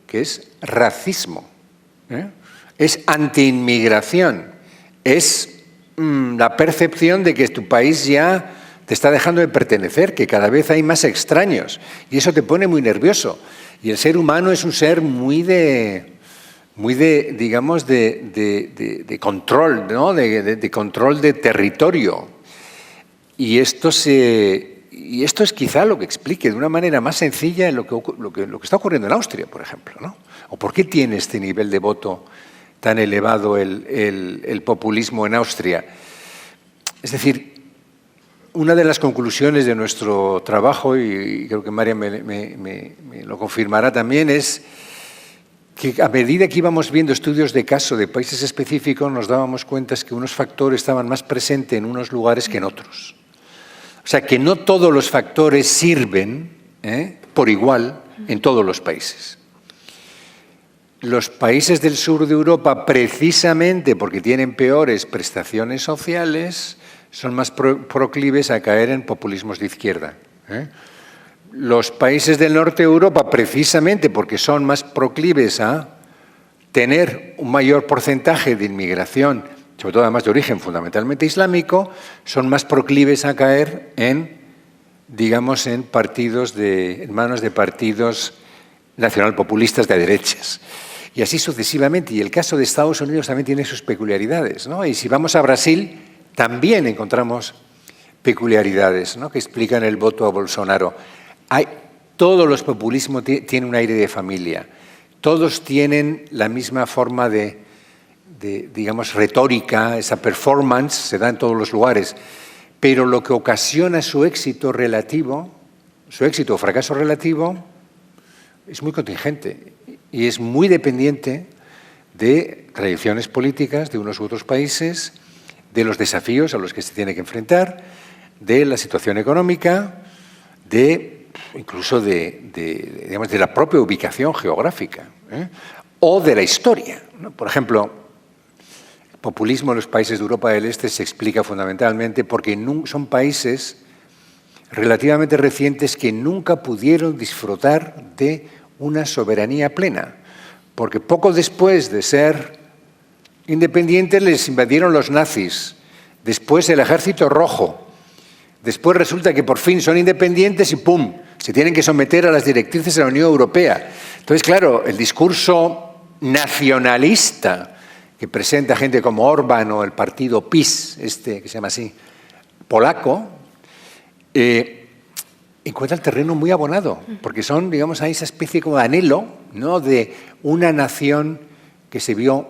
que es racismo, es antiinmigración, es la percepción de que tu país ya te está dejando de pertenecer, que cada vez hay más extraños, y eso te pone muy nervioso. Y el ser humano es un ser muy de control, ¿no? de control de territorio. Y esto es quizá lo que explique de una manera más sencilla lo que está ocurriendo en Austria, por ejemplo, ¿no? O por qué tiene este nivel de voto tan elevado el populismo en Austria. Es decir, una de las conclusiones de nuestro trabajo, y creo que María me lo confirmará también, es que a medida que íbamos viendo estudios de caso de países específicos, nos dábamos cuenta que unos factores estaban más presentes en unos lugares que en otros. O sea, que no todos los factores sirven por igual en todos los países. Los países del sur de Europa, precisamente porque tienen peores prestaciones sociales, son más proclives a caer en populismos de izquierda. Los países del norte de Europa, precisamente porque son más proclives a tener un mayor porcentaje de inmigración, sobre todo además de origen fundamentalmente islámico, son más proclives a caer en manos de partidos nacionalpopulistas de derechas. Y así sucesivamente. Y el caso de Estados Unidos también tiene sus peculiaridades, ¿no? Y si vamos a Brasil, también encontramos peculiaridades, ¿no? Que explican el voto a Bolsonaro. Todos los populismos tienen un aire de familia. Todos tienen la misma forma de retórica, esa performance se da en todos los lugares. Pero lo que ocasiona su éxito o fracaso relativo, es muy contingente y es muy dependiente de tradiciones políticas de unos u otros países, de los desafíos a los que se tiene que enfrentar, de la situación económica, incluso digamos, de la propia ubicación geográfica, o de la historia, ¿no? Por ejemplo, el populismo en los países de Europa del Este se explica fundamentalmente porque son países relativamente recientes que nunca pudieron disfrutar de una soberanía plena, porque poco después de ser independientes les invadieron los nazis, después el Ejército Rojo, después resulta que por fin son independientes y ¡pum!, se tienen que someter a las directrices de la Unión Europea. Entonces, claro, el discurso nacionalista que presenta gente como Orbán o el partido PiS, que se llama así, polaco, encuentra el terreno muy abonado, porque son, digamos, hay esa especie como de anhelo, ¿no?, de una nación que se vio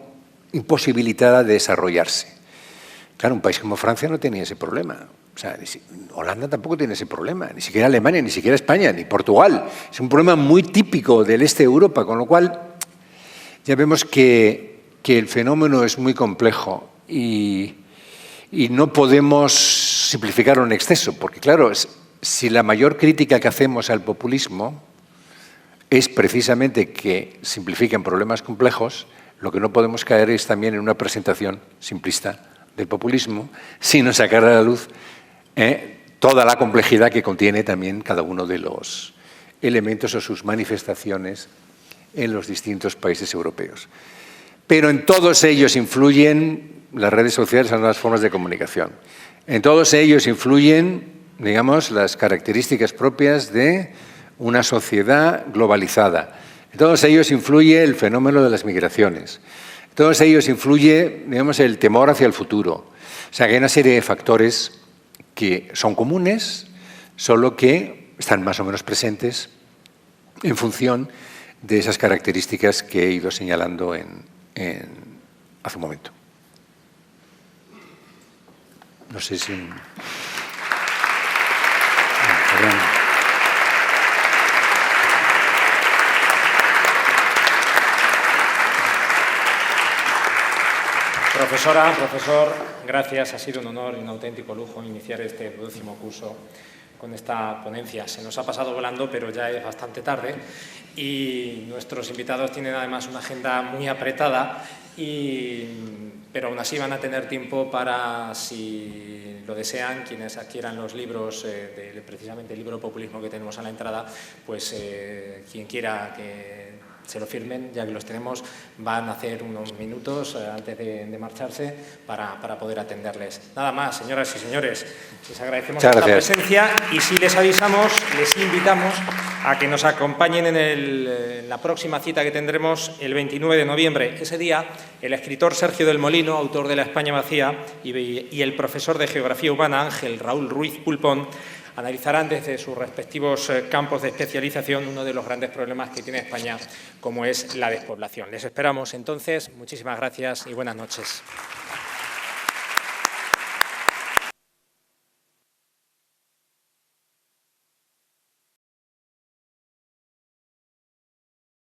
imposibilitada de desarrollarse. Claro, un país como Francia no tenía ese problema. O sea, Holanda tampoco tiene ese problema, ni siquiera Alemania, ni siquiera España, ni Portugal. Es un problema muy típico del este de Europa, con lo cual ya vemos que el fenómeno es muy complejo y no podemos simplificarlo en exceso, porque claro, si la mayor crítica que hacemos al populismo es precisamente que simplifiquen problemas complejos, lo que no podemos caer es también en una presentación simplista del populismo, sino sacar a la luz toda la complejidad que contiene también cada uno de los elementos o sus manifestaciones en los distintos países europeos. Pero en todos ellos influyen las redes sociales, las nuevas formas de comunicación. En todos ellos influyen, digamos, las características propias de una sociedad globalizada. En todos ellos influye el fenómeno de las migraciones. En todos ellos influye, digamos, el temor hacia el futuro. O sea, que hay una serie de factores que son comunes, solo que están más o menos presentes en función de esas características que he ido señalando hace un momento. No sé si... Profesora, profesor, gracias. Ha sido un honor y un auténtico lujo iniciar este 12º curso con esta ponencia. Se nos ha pasado volando, pero ya es bastante tarde y nuestros invitados tienen además una agenda muy apretada, pero aún así van a tener tiempo para, si lo desean, quienes adquieran los libros, precisamente el libro Populismo que tenemos a la entrada, pues quien quiera que se lo firmen, ya que los tenemos, van a hacer unos minutos antes de marcharse para poder atenderles. Nada más, señoras y señores, les agradecemos la presencia y si les avisamos, les invitamos a que nos acompañen en la próxima cita que tendremos el 29 de noviembre. Ese día, el escritor Sergio del Molino, autor de La España vacía, y el profesor de Geografía Humana, Ángel Raúl Ruiz Pulpón, analizarán desde sus respectivos campos de especialización uno de los grandes problemas que tiene España, como es la despoblación. Les esperamos entonces. Muchísimas gracias y buenas noches.